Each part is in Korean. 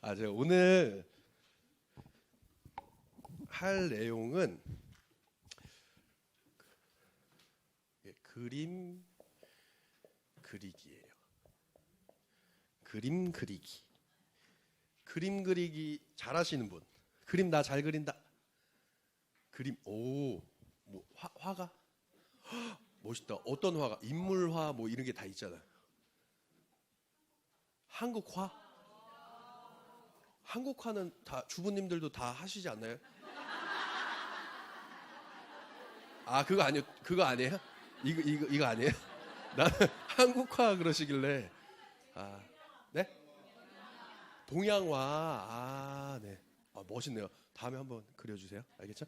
제가 오늘 할 내용은 그림 그리기예요. 그림 그리기. 그림 그리기 잘하시는 분. 그림 나 잘 그린다. 그림 뭐 화가? 헉, 멋있다. 어떤 화가? 인물화 뭐 이런 게 다 있잖아요. 한국화? 한국화는 다 주부님들도 다 하시지 않나요? 그거 아니요. 그거 아니에요? 이거 아니에요? 나는 한국화 그러시길래 네? 동양화. 네. 멋있네요. 다음에 한번 그려주세요. 알겠죠?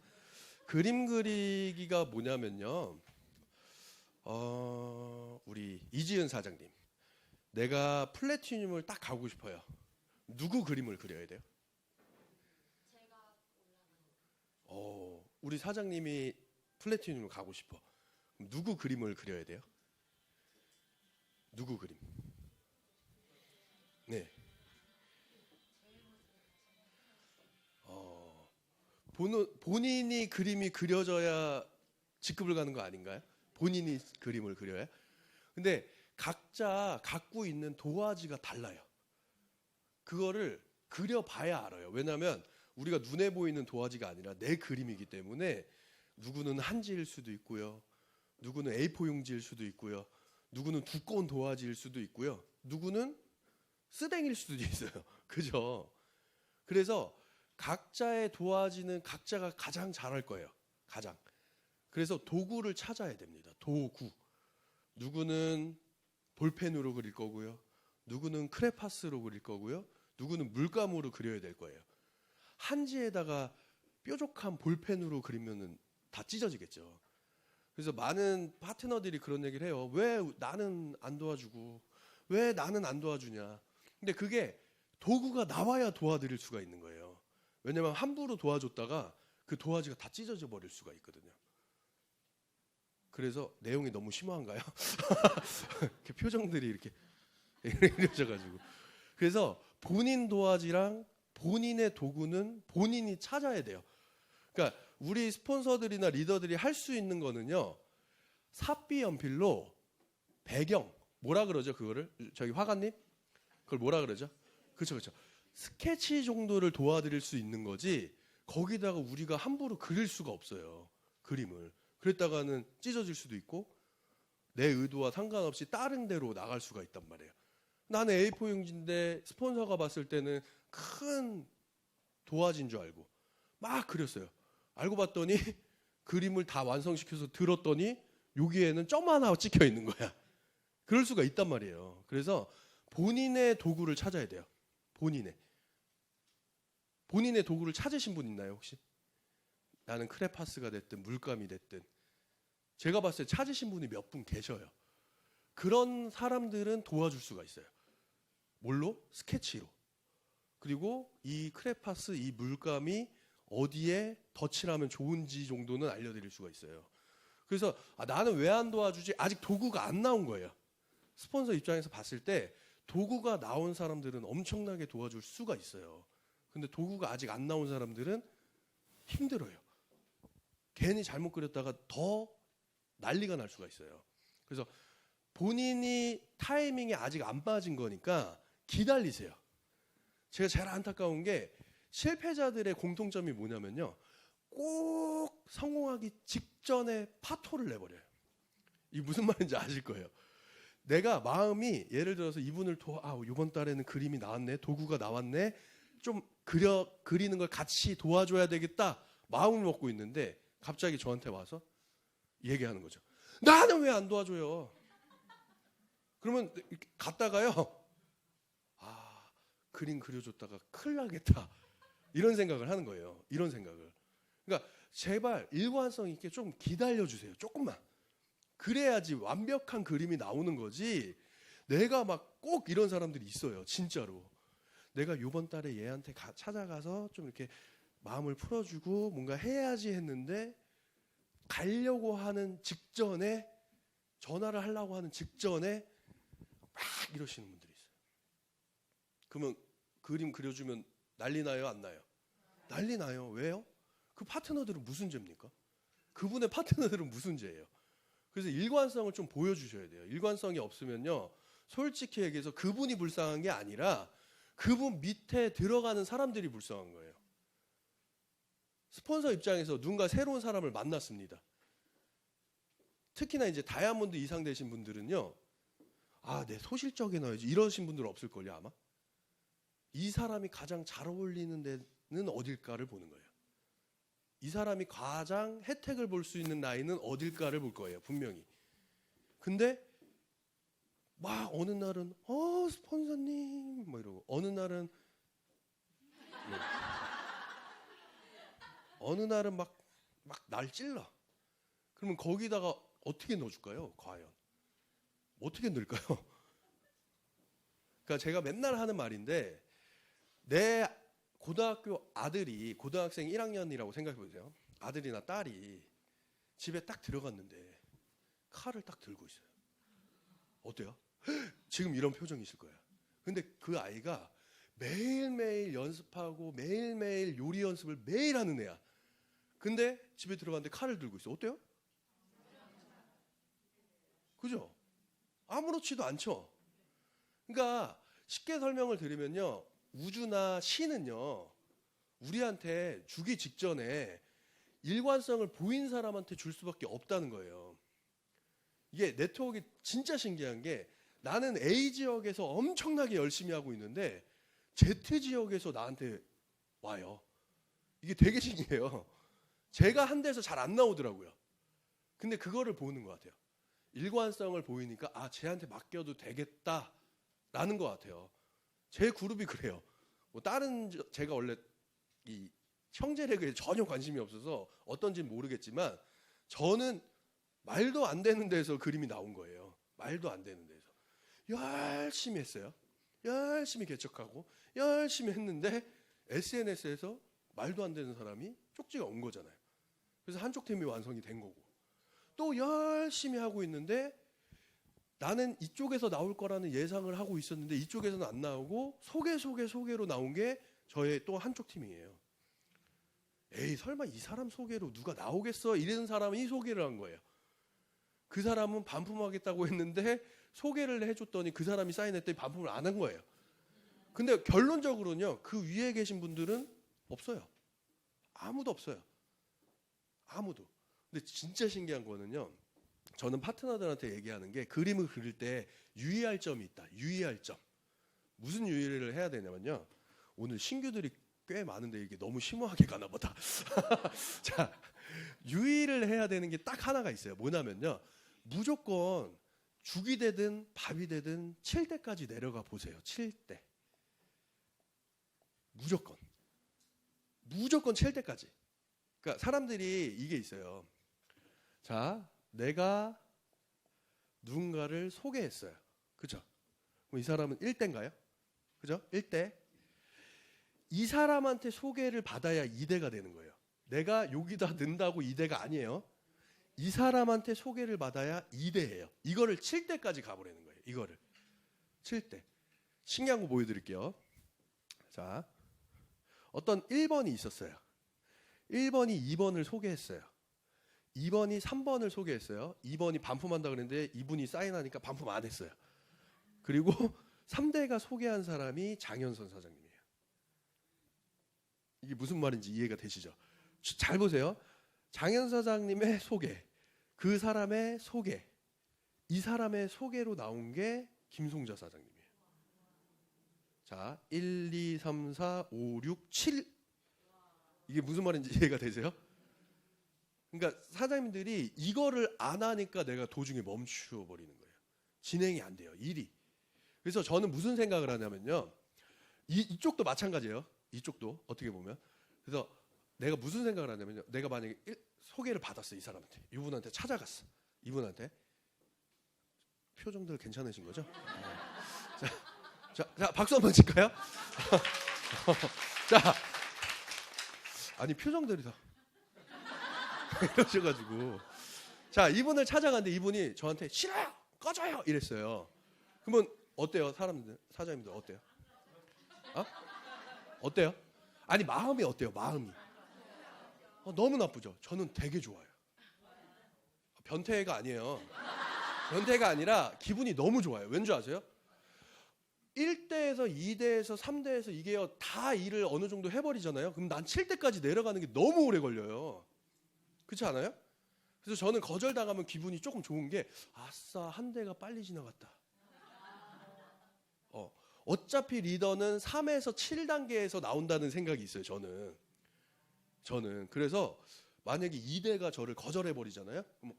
그림 그리기가 뭐냐면요. 우리 이지은 사장님. 내가 플래티늄을 딱 가고 싶어요. 누구 그림을 그려야 돼요? 우리 사장님이 플래티늄을 가고 싶어. 그럼 누구 그림을 그려야 돼요? 누구 그림? 네. 본인이 그림이 그려져야 직급을 가는 거 아닌가요? 본인이 그림을 그려야? 근데 각자 갖고 있는 도화지가 달라요. 그거를 그려봐야 알아요. 왜냐하면 우리가 눈에 보이는 도화지가 아니라 내 그림이기 때문에 누구는 한지일 수도 있고요. 누구는 A4 용지일 수도 있고요. 누구는 두꺼운 도화지일 수도 있고요. 누구는 쓰댕일 수도 있어요. 그죠? 그래서 각자의 도화지는 각자가 가장 잘할 거예요. 가장. 그래서 도구를 찾아야 됩니다. 도구. 누구는 볼펜으로 그릴 거고요. 누구는 크레파스로 그릴 거고요. 누구는 물감으로 그려야 될 거예요. 한지에다가 뾰족한 볼펜으로 그리면은 다 찢어지겠죠. 그래서 많은 파트너들이 그런 얘기를 해요. 왜 나는 안 도와주고 왜 나는 안 도와주냐. 근데 그게 도구가 나와야 도와드릴 수가 있는 거예요. 왜냐면 함부로 도와줬다가 그 도화지가 다 찢어져 버릴 수가 있거든요. 그래서 내용이 너무 심오한가요? 이렇게 표정들이 이렇게 이러셔가지고. 그래서 본인 도화지랑 본인의 도구는 본인이 찾아야 돼요. 그러니까 우리 스폰서들이나 리더들이 할 수 있는 거는요. 삽비 연필로 배경 뭐라 그러죠 그거를? 저기 화가님? 그걸 뭐라 그러죠? 그렇죠. 스케치 정도를 도와드릴 수 있는 거지 거기다가 우리가 함부로 그릴 수가 없어요. 그림을. 그랬다가는 찢어질 수도 있고 내 의도와 상관없이 다른 데로 나갈 수가 있단 말이에요. 나는 A4 용지인데 스폰서가 봤을 때는 큰 도화지인 줄 알고 막 그렸어요. 알고 봤더니 그림을 다 완성시켜서 들었더니 여기에는 점 하나 찍혀 있는 거야. 그럴 수가 있단 말이에요. 그래서 본인의 도구를 찾아야 돼요. 본인의 도구를 찾으신 분 있나요 혹시? 나는 크레파스가 됐든 물감이 됐든 제가 봤을 때 찾으신 분이 몇 분 계셔요. 그런 사람들은 도와줄 수가 있어요. 뭘로? 스케치로. 그리고 이 크레파스, 이 물감이 어디에 덧칠하면 좋은지 정도는 알려드릴 수가 있어요. 그래서 나는 왜 안 도와주지? 아직 도구가 안 나온 거예요. 스폰서 입장에서 봤을 때 도구가 나온 사람들은 엄청나게 도와줄 수가 있어요. 근데 도구가 아직 안 나온 사람들은 힘들어요. 괜히 잘못 그렸다가 더 난리가 날 수가 있어요. 그래서 본인이 타이밍이 아직 안 맞은 거니까 기다리세요. 제가 제일 안타까운 게 실패자들의 공통점이 뭐냐면요. 꼭 성공하기 직전에 파토를 내버려요. 이 무슨 말인지 아실 거예요. 내가 마음이 예를 들어서 이분을 이번 달에는 그림이 나왔네. 도구가 나왔네. 좀 그리는 걸 같이 도와줘야 되겠다. 마음을 먹고 있는데 갑자기 저한테 와서 얘기하는 거죠. 나는 왜 안 도와줘요? 그러면 갔다가요. 그림 그려줬다가 큰일 나겠다. 이런 생각을 하는 거예요. 이런 생각을. 그러니까 제발 일관성 있게 좀 기다려주세요. 조금만. 그래야지 완벽한 그림이 나오는 거지. 내가 막 꼭 이런 사람들이 있어요. 진짜로. 내가 이번 달에 얘한테 찾아가서 좀 이렇게 마음을 풀어주고 뭔가 해야지 했는데 가려고 하는 직전에 전화를 하려고 하는 직전에 막 이러시는 분들이 있어요. 그러면 그림 그려주면 난리 나요, 안 나요? 난리 나요. 왜요? 그 파트너들은 무슨 죄입니까? 그분의 파트너들은 무슨 죄예요? 그래서 일관성을 좀 보여주셔야 돼요. 일관성이 없으면요, 솔직히 얘기해서 그분이 불쌍한 게 아니라 그분 밑에 들어가는 사람들이 불쌍한 거예요. 스폰서 입장에서 누군가 새로운 사람을 만났습니다. 특히나 이제 다이아몬드 이상 되신 분들은요, 아, 내 소실적에 넣어야지 이러신 분들 없을걸요, 아마. 이 사람이 가장 잘 어울리는 데는 어딜까를 보는 거예요. 이 사람이 가장 혜택을 볼 수 있는 나이는 어딜까를 볼 거예요, 분명히. 근데 막 어느 날은 스폰서님 뭐 이러고, 어느 날은 어느 날은 막 날 찔러. 그러면 거기다가 어떻게 넣어줄까요? 과연 어떻게 넣을까요? 그러니까 제가 맨날 하는 말인데, 내 고등학교 아들이 고등학생 1학년이라고 생각해 보세요. 아들이나 딸이 집에 딱 들어갔는데 칼을 딱 들고 있어요. 어때요? 지금 이런 표정이실 거예요. 근데 그 아이가 매일매일 연습하고 매일매일 요리 연습을 매일 하는 애야. 근데 집에 들어갔는데 칼을 들고 있어. 어때요? 그죠? 아무렇지도 않죠. 그러니까 쉽게 설명을 드리면요, 우주나 신은요, 우리한테 주기 직전에 일관성을 보인 사람한테 줄 수밖에 없다는 거예요. 이게 네트워크가 진짜 신기한 게, 나는 A 지역에서 엄청나게 열심히 하고 있는데 Z 지역에서 나한테 와요. 이게 되게 신기해요. 제가 한 데서 잘 안 나오더라고요. 근데 그거를 보는 것 같아요. 일관성을 보이니까, 아, 쟤한테 맡겨도 되겠다라는 것 같아요. 제 그룹이 그래요. 뭐 다른, 제가 원래 이 형제레그에 전혀 관심이 없어서 어떤지는 모르겠지만, 저는 말도 안 되는 데서 그림이 나온 거예요. 말도 안 되는 데서 열심히 했어요. 열심히 개척하고 열심히 했는데 SNS에서 말도 안 되는 사람이 쪽지가 온 거잖아요. 그래서 한쪽 팀이 완성이 된 거고, 또 열심히 하고 있는데 나는 이쪽에서 나올 거라는 예상을 하고 있었는데 이쪽에서는 안 나오고 소개로 나온 게 저의 또 한쪽 팀이에요. 에이, 설마 이 사람 소개로 누가 나오겠어? 이런 사람이 소개를 한 거예요. 그 사람은 반품하겠다고 했는데 소개를 해줬더니 그 사람이 사인했더니 반품을 안 한 거예요. 근데 결론적으로는요, 그 위에 계신 분들은 없어요. 아무도 없어요. 아무도. 근데 진짜 신기한 거는요, 저는 파트너들한테 얘기하는 게, 그림을 그릴 때 유의할 점이 있다. 유의할 점. 무슨 유의를 해야 되냐면요, 오늘 신규들이 꽤 많은데 이게 너무 심오하게 가나 보다. 자, 유의를 해야 되는 게 딱 하나가 있어요. 뭐냐면요, 무조건 죽이 되든 밥이 되든 칠 때까지 내려가 보세요. 칠 때. 무조건 칠 때까지. 그러니까 사람들이 이게 있어요. 자, 내가 누군가를 소개했어요. 그죠? 이 사람은 1대인가요? 그죠? 1대. 이 사람한테 소개를 받아야 2대가 되는 거예요. 내가 여기다 넣는다고 2대가 아니에요. 이 사람한테 소개를 받아야 2대예요. 이거를 7대까지 가보라는 거예요. 이거를 7대. 신기한 거 보여드릴게요. 자, 어떤 1번이 있었어요. 1번이 2번을 소개했어요. 2번이 3번을 소개했어요. 2번이 반품한다 그랬는데 이분이 사인하니까 반품 안 했어요. 그리고 3대가 소개한 사람이 장현선 사장님이에요. 이게 무슨 말인지 이해가 되시죠? 잘 보세요. 장현선 사장님의 소개, 그 사람의 소개, 이 사람의 소개로 나온 게 김송자 사장님이에요. 자, 1, 2, 3, 4, 5, 6, 7. 이게 무슨 말인지 이해가 되세요? 그러니까 사장님들이 이거를 안 하니까 내가 도중에 멈추어 버리는 거예요. 진행이 안 돼요, 일이. 그래서 저는 무슨 생각을 하냐면요, 이쪽도 마찬가지예요. 이쪽도 어떻게 보면. 그래서 내가 무슨 생각을 하냐면요, 내가 만약에 소개를 받았어, 이 사람한테, 이분한테 찾아갔어. 이분한테 표정들 괜찮으신 거죠? 자, 박수 한번 칠까요? 자, 아니 표정들이 다 이러셔가지고, 자, 이분을 찾아갔는데 이분이 저한테 싫어요, 꺼져요 이랬어요. 그러면 어때요, 사장님들 어때요? 어? 어때요? 아니 마음이 어때요? 마음이 너무 나쁘죠. 저는 되게 좋아요. 변태가 아니에요. 변태가 아니라 기분이 너무 좋아요. 왠 줄 아세요? 1대에서 2대에서 3대에서 이게요 다 일을 어느 정도 해버리잖아요. 그럼 난 7대까지 내려가는 게 너무 오래 걸려요. 그렇지 않아요? 그래서 저는 거절당하면 기분이 조금 좋은 게 아싸 한 대가 빨리 지나갔다. 어차피 리더는 3에서 7단계에서 나온다는 생각이 있어요. 저는 그래서 만약에 2대가 저를 거절해버리잖아요. 그럼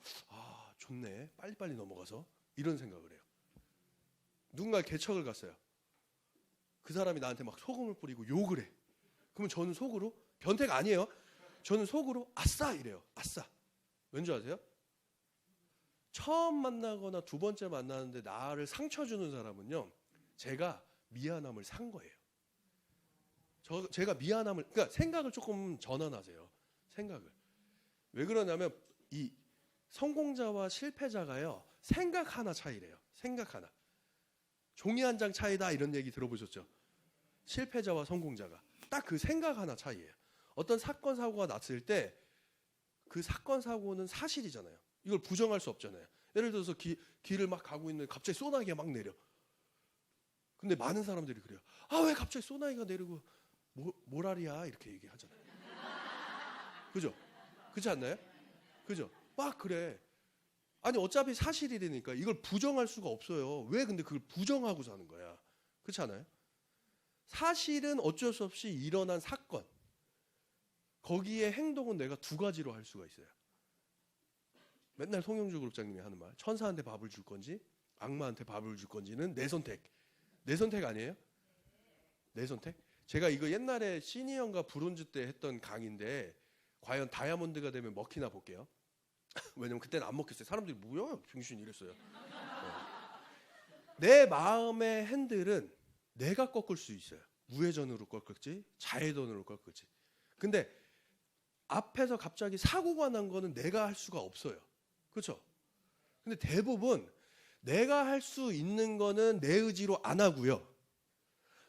좋네 빨리빨리 넘어가서 이런 생각을 해요. 누군가 개척을 갔어요. 그 사람이 나한테 막 소금을 뿌리고 욕을 해. 그러면 저는 속으로 변태가 아니에요. 저는 속으로 아싸 이래요. 아싸. 왠지 아세요? 처음 만나거나 두 번째 만나는데 나를 상처 주는 사람은요. 제가 미안함을 산 거예요. 제가 미안함을 그러니까 생각을 조금 전환하세요. 생각을. 왜 그러냐면 이 성공자와 실패자가요. 생각 하나 차이래요. 생각 하나. 종이 한 장 차이다 이런 얘기 들어보셨죠? 실패자와 성공자가 딱 그 생각 하나 차이예요. 어떤 사건 사고가 났을 때 그 사건 사고는 사실이잖아요. 이걸 부정할 수 없잖아요. 예를 들어서 길을 막 가고 있는데 갑자기 소나기가 막 내려. 근데 많은 사람들이 그래요. 왜 갑자기 소나기가 내리고 모랄이야 이렇게 얘기하잖아요. 그죠? 그렇지 않나요? 그죠? 막 그래. 아니 어차피 사실이라니까 이걸 부정할 수가 없어요. 왜 근데 그걸 부정하고 사는 거야? 그렇지 않아요? 사실은 어쩔 수 없이 일어난 사건. 거기에 행동은 내가 두 가지로 할 수가 있어요. 맨날 송영주 그룹장님이 하는 말. 천사한테 밥을 줄 건지 악마한테 밥을 줄 건지는 내 선택. 내 선택 아니에요? 내 선택? 제가 이거 옛날에 시니언과 브론즈 때 했던 강의인데 과연 다이아몬드가 되면 먹히나 볼게요. 왜냐면 그때는 안 먹혔어요. 사람들이 뭐야? 병신 이랬어요. 내 마음의 핸들은 내가 꺾을 수 있어요. 우회전으로 꺾을지 좌회전으로 꺾을지. 근데 앞에서 갑자기 사고가 난 거는 내가 할 수가 없어요. 그렇죠? 근데 대부분 내가 할 수 있는 거는 내 의지로 안 하고요.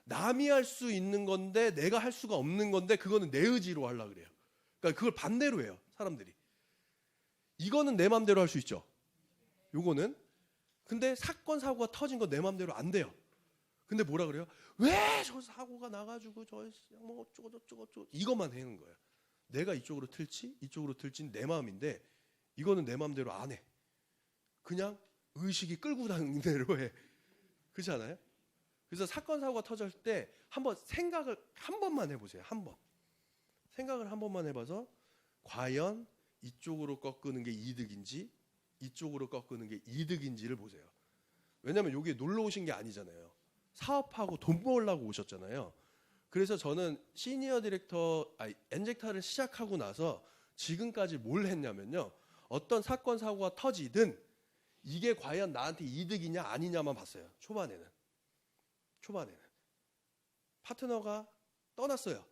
남이 할 수 있는 건데 내가 할 수가 없는 건데 그거는 내 의지로 하려고 그래요. 그러니까 그걸 반대로 해요. 사람들이. 이거는 내 맘대로 할 수 있죠. 요거는. 근데 사건 사고가 터진 건 내 맘대로 안 돼요. 근데 뭐라 그래요? 왜 저 사고가 나가지고 뭐 어쩌고 저쩌고 이것만 하는 거예요. 내가 이쪽으로 틀지 이쪽으로 틀지는 내 마음인데 이거는 내 맘대로 안 해. 그냥 의식이 끌고 다니는 대로 해. 그렇지 않아요? 그래서 사건 사고가 터질 때 한번 생각을 한 번만 해보세요. 한 번. 생각을 한 번만 해봐서 과연 이쪽으로 꺾는 게 이득인지 이쪽으로 꺾는 게 이득인지를 보세요. 왜냐하면 여기에 놀러 오신 게 아니잖아요. 사업하고 돈 벌려고 오셨잖아요. 그래서 저는 시니어 디렉터 엔젝타를 시작하고 나서 지금까지 뭘 했냐면요. 어떤 사건 사고가 터지든 이게 과연 나한테 이득이냐 아니냐만 봤어요. 초반에는. 파트너가 떠났어요.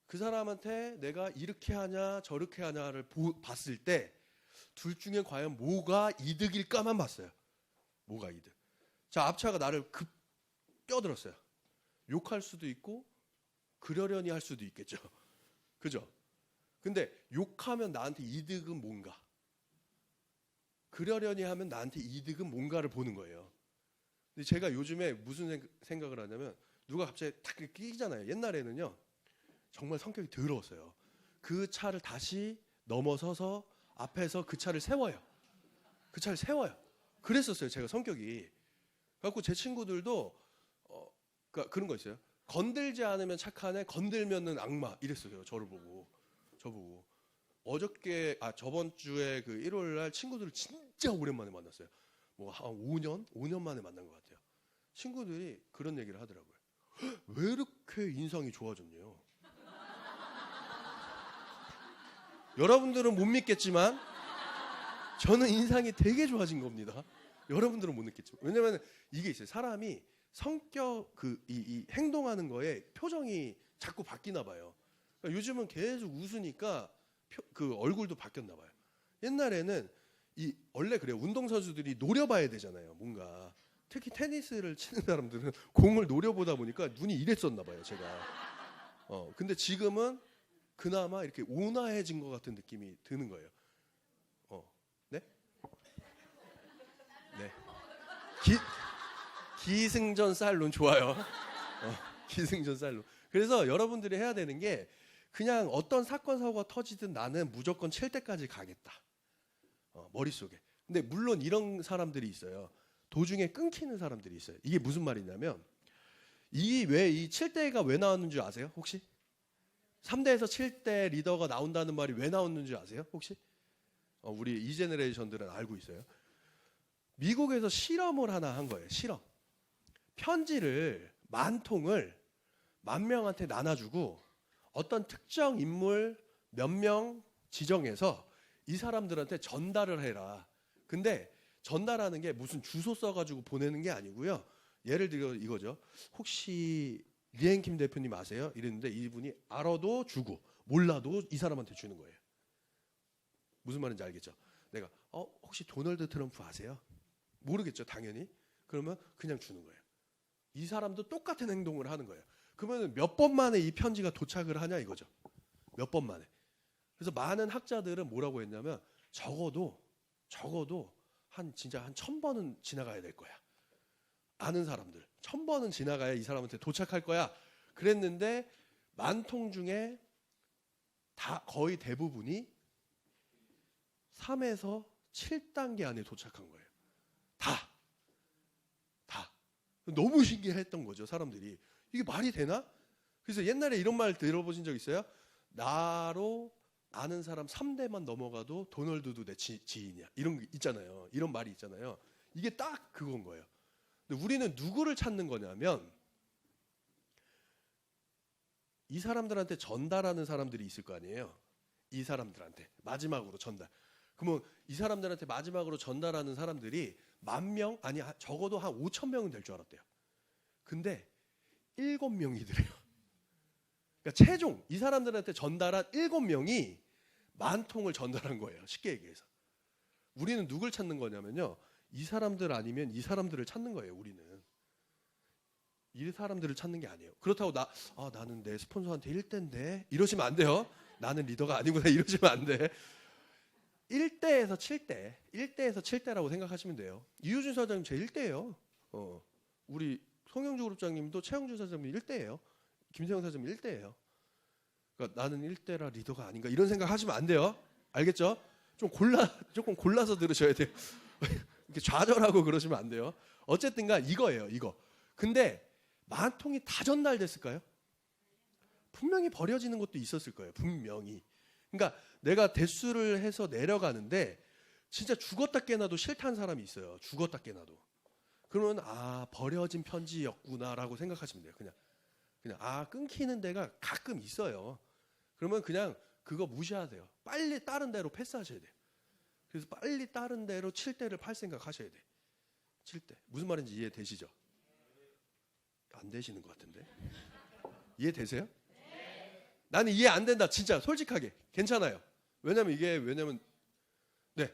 그 사람한테 내가 이렇게 하냐 저렇게 하냐를 봤을 때 둘 중에 과연 뭐가 이득일까만 봤어요. 뭐가 이득. 자, 앞차가 나를 급 껴들었어요. 욕할 수도 있고 그러려니 할 수도 있겠죠. 그죠? 근데 욕하면 나한테 이득은 뭔가? 그러려니 하면 나한테 이득은 뭔가를 보는 거예요. 근데 제가 요즘에 무슨 생각을 하냐면 누가 갑자기 탁 끼잖아요. 옛날에는요. 정말 성격이 더러웠어요. 그 차를 다시 넘어서서 앞에서 그 차를 세워요. 그랬었어요. 제가 성격이. 그래갖고 제 친구들도 그러니까 그런 거 있어요. 건들지 않으면 착한 애, 건들면은 악마 이랬어요. 저보고. 저번 주에 그 1월 날 친구들을 진짜 오랜만에 만났어요. 뭐 한 5년 만에 만난 것 같아요. 친구들이 그런 얘기를 하더라고요. 왜 이렇게 인상이 좋아졌냐? 여러분들은 못 믿겠지만 저는 인상이 되게 좋아진 겁니다. 여러분들은 못 느꼈지만. 왜냐면 이게 있어요. 사람이 성격 이 행동하는 거에 표정이 자꾸 바뀌나 봐요. 그러니까 요즘은 계속 웃으니까 그 얼굴도 바뀌었나 봐요. 옛날에는 원래 그래요. 운동선수들이 노려봐야 되잖아요. 뭔가 특히 테니스를 치는 사람들은 공을 노려보다 보니까 눈이 이랬었나 봐요. 제가 근데 지금은 그나마 이렇게 온화해진 것 같은 느낌이 드는 거예요. 네? 네. 기승전 쌀론 좋아요. 기승전 쌀론. 그래서 여러분들이 해야 되는 게 그냥 어떤 사건 사고가 터지든 나는 무조건 칠 때까지 가겠다. 머릿속에. 근데 물론 이런 사람들이 있어요. 도중에 끊기는 사람들이 있어요. 이게 무슨 말이냐면 이 7대가 왜 나왔는 줄 아세요? 혹시? 3대에서 7대 리더가 나온다는 말이 왜 나왔는 줄 아세요? 혹시? 우리 이 제너레이션들은 알고 있어요. 미국에서 실험을 하나 한 거예요. 실험. 편지를 10,000통을 10,000명한테 나눠주고 어떤 특정 인물 몇 명 지정해서 이 사람들한테 전달을 해라. 근데 전달하는 게 무슨 주소 써가지고 보내는 게 아니고요. 예를 들어 이거죠. 혹시 리앤킴 대표님 아세요? 이랬는데 이분이 알아도 주고 몰라도 이 사람한테 주는 거예요. 무슨 말인지 알겠죠? 내가 혹시 도널드 트럼프 아세요? 모르겠죠, 당연히. 그러면 그냥 주는 거예요. 이 사람도 똑같은 행동을 하는 거예요. 그러면 몇 번 만에 이 편지가 도착을 하냐 이거죠. 몇 번 만에. 그래서 많은 학자들은 뭐라고 했냐면 적어도 진짜 한 1000번은 지나가야 될 거야. 아는 사람들 1000번은 지나가야 이 사람한테 도착할 거야. 그랬는데 10,000통 중에 다 거의 대부분이 3에서 7단계 안에 도착한 거예요. 다. 너무 신기했던 거죠, 사람들이. 이게 말이 되나? 그래서 옛날에 이런 말 들어보신 적 있어요? 나로 아는 사람 3대만 넘어가도 도널드도 내 지인이야. 이런 게 있잖아요. 이런 말이 있잖아요. 이게 딱 그건 거예요. 근데 우리는 누구를 찾는 거냐면 이 사람들한테 전달하는 사람들이 있을 거 아니에요. 이 사람들한테 마지막으로 전달. 그러면 이 사람들한테 마지막으로 전달하는 사람들이 10,000명 아니 적어도 한 5,000명은 될 줄 알았대요. 근데 7명이더래요. 그러니까 최종 이 사람들한테 전달한 7명이 10,000통을 전달한 거예요. 쉽게 얘기해서. 우리는 누굴 찾는 거냐면요. 이 사람들 아니면 이 사람들을 찾는 거예요. 우리는. 이 사람들을 찾는 게 아니에요. 그렇다고 나는 내 스폰서한테 1대인데 이러시면 안 돼요. 나는 리더가 아니구나 이러시면 안 돼. 1대에서 7대라고 생각하시면 돼요. 이유준 사장님 제 1대예요. 우리 송영주 그룹장님도 최영준 사장님 1대예요. 김세영 사장님 1대예요. 그러니까 나는 1대라 리더가 아닌가 이런 생각 하시면 안 돼요. 알겠죠? 조금 골라서 들으셔야 돼요. 이렇게 좌절하고 그러시면 안 돼요. 어쨌든간 이거예요. 이거. 근데 10,000통이 다 전달됐을까요? 분명히 버려지는 것도 있었을 거예요. 분명히. 그러니까 내가 대수를 해서 내려가는데 진짜 죽었다 깨나도 싫다는 사람이 있어요. 죽었다 깨나도. 그러면 버려진 편지였구나라고 생각하시면 돼요. 그냥 끊기는 데가 가끔 있어요. 그러면 그냥 그거 무시하세요. 빨리 다른 데로 패스하셔야 돼요. 그래서 빨리 다른 데로 7대를 팔 생각하셔야 돼. 7대. 무슨 말인지 이해되시죠? 안 되시는 것 같은데. 이해되세요? 나는 이해 안 된다. 진짜 솔직하게. 괜찮아요. 왜냐면 네.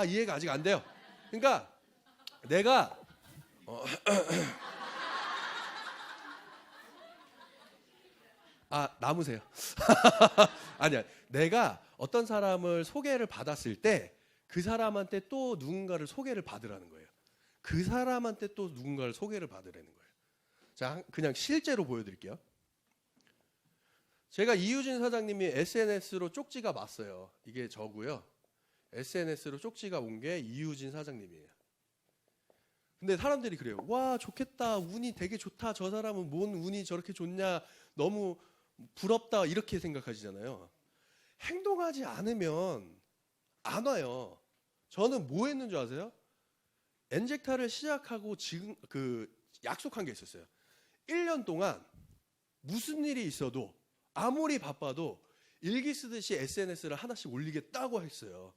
이해가 아직 안 돼요. 그러니까 내가 남으세요. 아니야. 내가 어떤 사람을 소개를 받았을 때 그 사람한테 또 누군가를 소개를 받으라는 거예요. 그 사람한테 또 누군가를 소개를 받으라는 거예요. 자, 그냥 실제로 보여드릴게요. 제가 이유진 사장님이 SNS로 쪽지가 왔어요. 이게 저고요. SNS로 쪽지가 온 게 이유진 사장님이에요. 근데 사람들이 그래요. 와, 좋겠다. 운이 되게 좋다. 저 사람은 뭔 운이 저렇게 좋냐. 너무 부럽다. 이렇게 생각하시잖아요. 행동하지 않으면 안 와요. 저는 뭐 했는 줄 아세요? 엔젝타를 시작하고 지금 약속한 게 있었어요. 1년 동안 무슨 일이 있어도 아무리 바빠도 일기 쓰듯이 SNS를 하나씩 올리겠다고 했어요.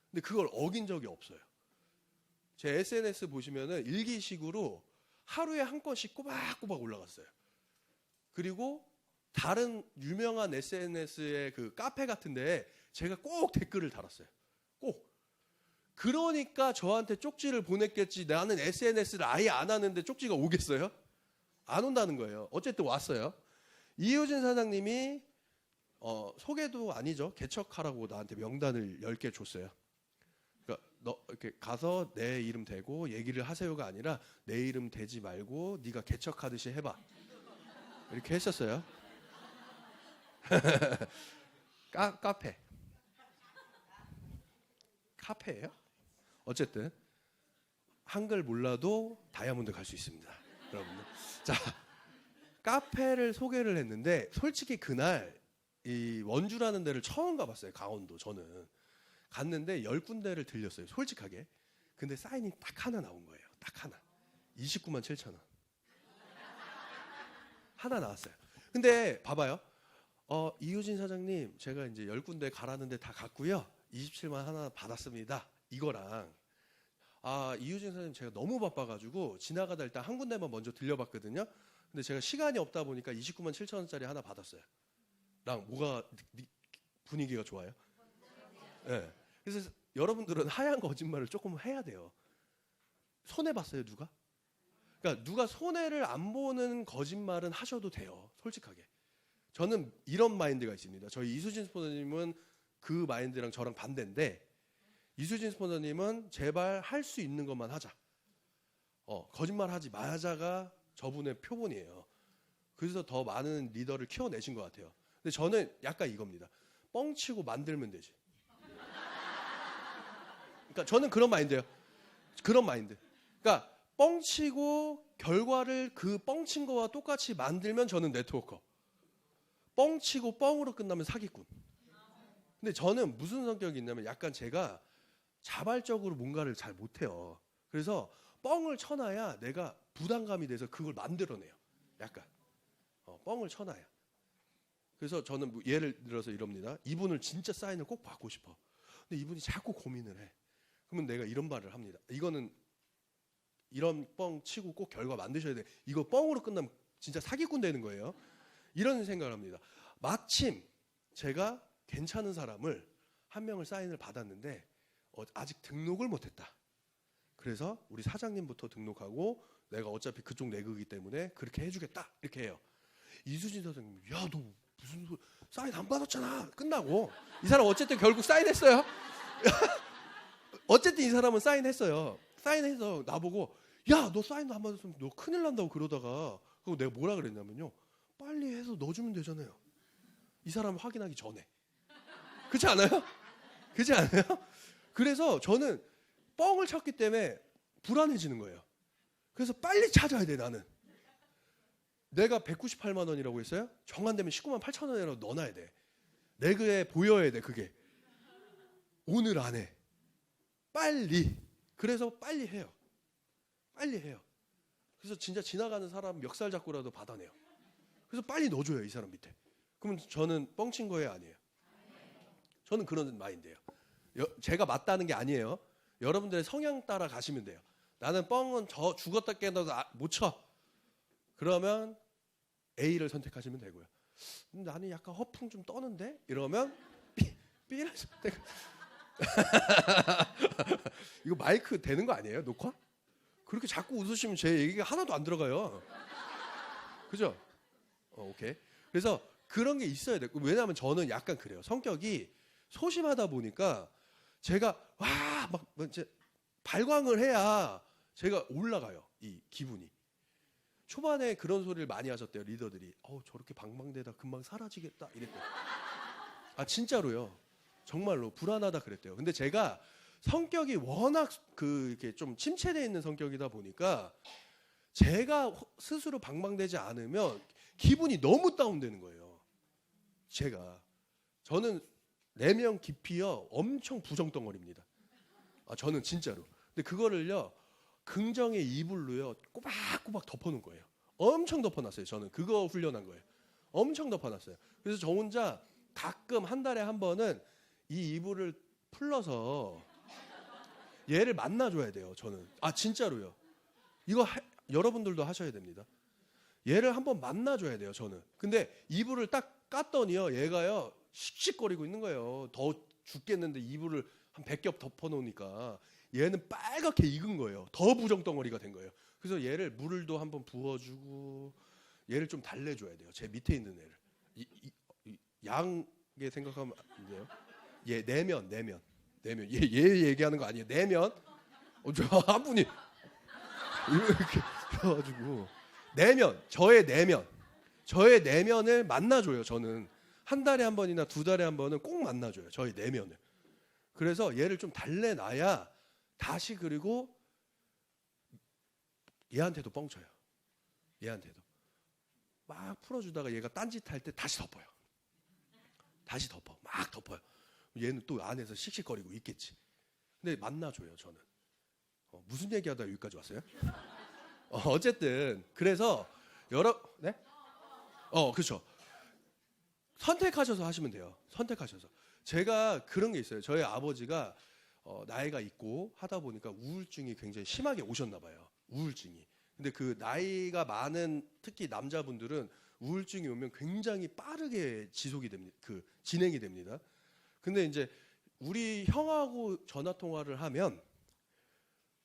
근데 그걸 어긴 적이 없어요. 제 SNS 보시면은 일기식으로 하루에 한 건씩 꼬박꼬박 올라갔어요. 그리고 다른 유명한 SNS의 그 카페 같은 데에 제가 꼭 댓글을 달았어요. 꼭. 그러니까 저한테 쪽지를 보냈겠지. 나는 SNS를 아예 안 하는데 쪽지가 오겠어요? 안 온다는 거예요. 어쨌든 왔어요. 이효진 사장님이 소개도 아니죠. 개척하라고 나한테 명단을 10개 줬어요. 그러니까 너 이렇게 가서 내 이름 대고 얘기를 하세요가 아니라 내 이름 대지 말고 네가 개척하듯이 해봐. 이렇게 했었어요. 카페예요? 어쨌든 한글 몰라도 다이아몬드 갈 수 있습니다, 여러분들. 자, 카페를 소개를 했는데 솔직히 그날 이 원주라는 데를 처음 가봤어요. 강원도. 저는 갔는데 10군데를 들렸어요, 솔직하게. 근데 사인이 딱 하나 나온 거예요. 딱 하나. 29만 7천 원. 하나 나왔어요. 근데 봐봐요. 이효진 사장님, 제가 이제 10군데 가라는데 다 갔고요. 27만 하나 받았습니다. 이거랑 이효진 사장님, 제가 너무 바빠가지고 지나가다 일단 한 군데만 먼저 들려봤거든요. 근데 제가 시간이 없다 보니까 29만 7천 원짜리 하나 받았어요. 랑 뭐가 분위기가 좋아요? 네. 그래서 여러분들은 하얀 거짓말을 조금 해야 돼요. 손해 봤어요, 누가? 그러니까 누가 손해를 안 보는 거짓말은 하셔도 돼요, 솔직하게. 저는 이런 마인드가 있습니다. 저희 이수진 스포너님은 그 마인드랑 저랑 반대인데, 이수진 스포너님은 제발 할 수 있는 것만 하자. 거짓말하지 마자가 저분의 표본이에요. 그래서 더 많은 리더를 키워내신 것 같아요. 근데 저는 약간 이겁니다. 뻥치고 만들면 되지. 그러니까 저는 그런 마인드예요. 그런 마인드. 그러니까 뻥치고 결과를 그 뻥친 거와 똑같이 만들면 저는 네트워커. 뻥치고 뻥으로 끝나면 사기꾼. 근데 저는 무슨 성격이 있냐면 약간 제가 자발적으로 뭔가를 잘 못해요. 그래서 뻥을 쳐놔야 내가 부담감이 돼서 그걸 만들어내요. 약간 뻥을 쳐놔야. 그래서 저는 뭐 예를 들어서 이럽니다. 이분을 진짜 사인을 꼭 받고 싶어. 근데 이분이 자꾸 고민을 해. 그러면 내가 이런 말을 합니다. 이거는 이런 뻥 치고 꼭 결과 만드셔야 돼. 이거 뻥으로 끝나면 진짜 사기꾼 되는 거예요. 이런 생각을 합니다. 마침 제가 괜찮은 사람을 한 명을 사인을 받았는데 아직 등록을 못했다. 그래서 우리 사장님부터 등록하고 내가 어차피 그쪽 내극이기 때문에 그렇게 해주겠다. 이렇게 해요. 이수진 사장님, 야, 너 무슨 사인 안 받았잖아. 끝나고 이 사람 어쨌든 결국 사인했어요. 어쨌든 이 사람은 사인했어요. 사인해서 나보고, 야, 너 사인도 안 받았으면 너 큰일 난다고 그러다가. 그리고 내가 뭐라 그랬냐면요, 빨리 해서 넣어주면 되잖아요. 이 사람 확인하기 전에. 그렇지 않아요? 그렇지 않아요? 그래서 저는 뻥을 쳤기 때문에 불안해지는 거예요. 그래서 빨리 찾아야 돼, 나는. 내가 198만 원이라고 했어요? 정한되면 19만 8천 원이라고 넣어놔야 돼. 내그에 보여야 돼, 그게. 오늘 안에. 빨리. 그래서 빨리 해요. 빨리 해요. 그래서 진짜 지나가는 사람 멱살 잡고라도 받아내요. 그래서 빨리 넣어줘요, 이 사람 밑에. 그러면 저는 뻥친 거예요, 아니에요? 저는 그런 마인드예요. 제가 맞다는 게 아니에요. 여러분들의 성향 따라 가시면 돼요. 나는 뻥은 죽었다 깨어나도 못 쳐. 그러면 A를 선택하시면 되고요. 나는 약간 허풍 좀 떠는데? 이러면 B를 선택. 이거 마이크 되는 거 아니에요? 녹화? 그렇게 자꾸 웃으시면 제 얘기가 하나도 안 들어가요. 그죠? 오케이. 그래서 그런 게 있어야 돼요. 왜냐하면 저는 약간 그래요. 성격이 소심하다 보니까 제가 막 이제 발광을 해야 제가 올라가요. 이 기분이. 초반에 그런 소리를 많이 하셨대요, 리더들이. 저렇게 방방대다 금방 사라지겠다 이랬대요. 진짜로요. 정말로 불안하다 그랬대요. 근데 제가 성격이 워낙 이렇게 좀 침체되어 있는 성격이다 보니까 제가 스스로 방방되지 않으면 기분이 너무 다운되는 거예요. 저는 내면 깊이요 엄청 부정덩어리입니다. 저는 진짜로. 근데 그거를요 긍정의 이불로요 꼬박꼬박 덮어놓은 거예요. 엄청 덮어놨어요. 저는 그거 훈련한 거예요. 엄청 덮어놨어요. 그래서 저 혼자 가끔 한 달에 한 번은 이 이불을 풀러서 얘를 만나줘야 돼요. 저는 진짜로요. 이거 여러분들도 하셔야 됩니다. 얘를 한번 만나줘야 돼요. 저는. 근데 이불을 딱 깠더니요 얘가요 씩씩거리고 있는 거예요. 더 죽겠는데 이불을 한 100겹 덮어놓으니까 얘는 빨갛게 익은 거예요. 더 부정덩어리가 된 거예요. 그래서 얘를 물도 한번 부어주고 얘를 좀 달래줘야 돼요. 제 밑에 있는 애를. 양게 생각하면 안 돼요. 얘 내면. 얘 얘기하는 거 아니에요. 내면. 저 한 분이 이렇게 그래가지고 저의 내면을 만나줘요. 저는 한 달에 한 번이나 두 달에 한 번은 꼭 만나줘요. 저의 내면을. 그래서 얘를 좀 달래놔야 다시 그리고 얘한테도 뻥쳐요. 얘한테도 막 풀어주다가 얘가 딴짓할 때 다시 덮어요. 다시 덮어. 막 덮어요. 얘는 또 안에서 씩씩거리고 있겠지. 근데 만나줘요. 저는. 무슨 얘기하다 여기까지 왔어요? 어쨌든 그래서 네? 그렇죠. 선택하셔서 하시면 돼요. 선택하셔서. 제가 그런 게 있어요. 저희 아버지가 나이가 있고 하다 보니까 우울증이 굉장히 심하게 오셨나 봐요. 우울증이. 근데 그 나이가 많은 특히 남자분들은 우울증이 오면 굉장히 빠르게 지속이 됩니다. 그 진행이 됩니다. 근데 이제 우리 형하고 전화 통화를 하면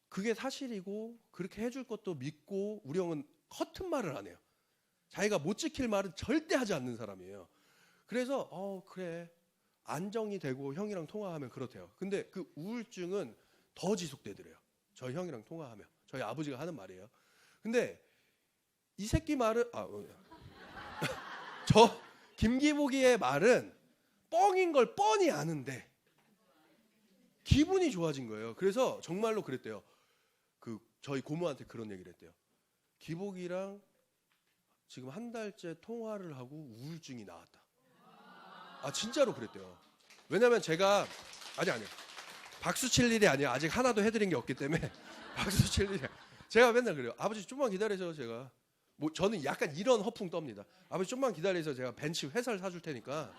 그게 사실이고 그렇게 해줄 것도 믿고 우리 형은 허튼 말을 안 해요. 자기가 못 지킬 말은 절대 하지 않는 사람이에요. 그래서 그래 안정이 되고 형이랑 통화하면 그렇대요. 근데 그 우울증은 더 지속되더래요. 저희 형이랑 통화하면 저희 아버지가 하는 말이에요. 근데 이 새끼 말은 저 김기복이의 말은 뻥인 걸 뻔히 아는데 기분이 좋아진 거예요. 그래서 정말로 그랬대요. 그 저희 고모한테 그런 얘기를 했대요. 기복이랑 지금 한 달째 통화를 하고 우울증이 나았다. 진짜로 그랬대요. 왜냐면 제가 아니요. 박수 칠 일이 아니에요. 아직 하나도 해드린 게 없기 때문에 박수 칠 일이. 제가 맨날 그래요. 아버지 좀만 기다리세요. 제가 저는 약간 이런 허풍 떱니다. 아버지 좀만 기다리세요. 제가 벤츠 회사를 사줄 테니까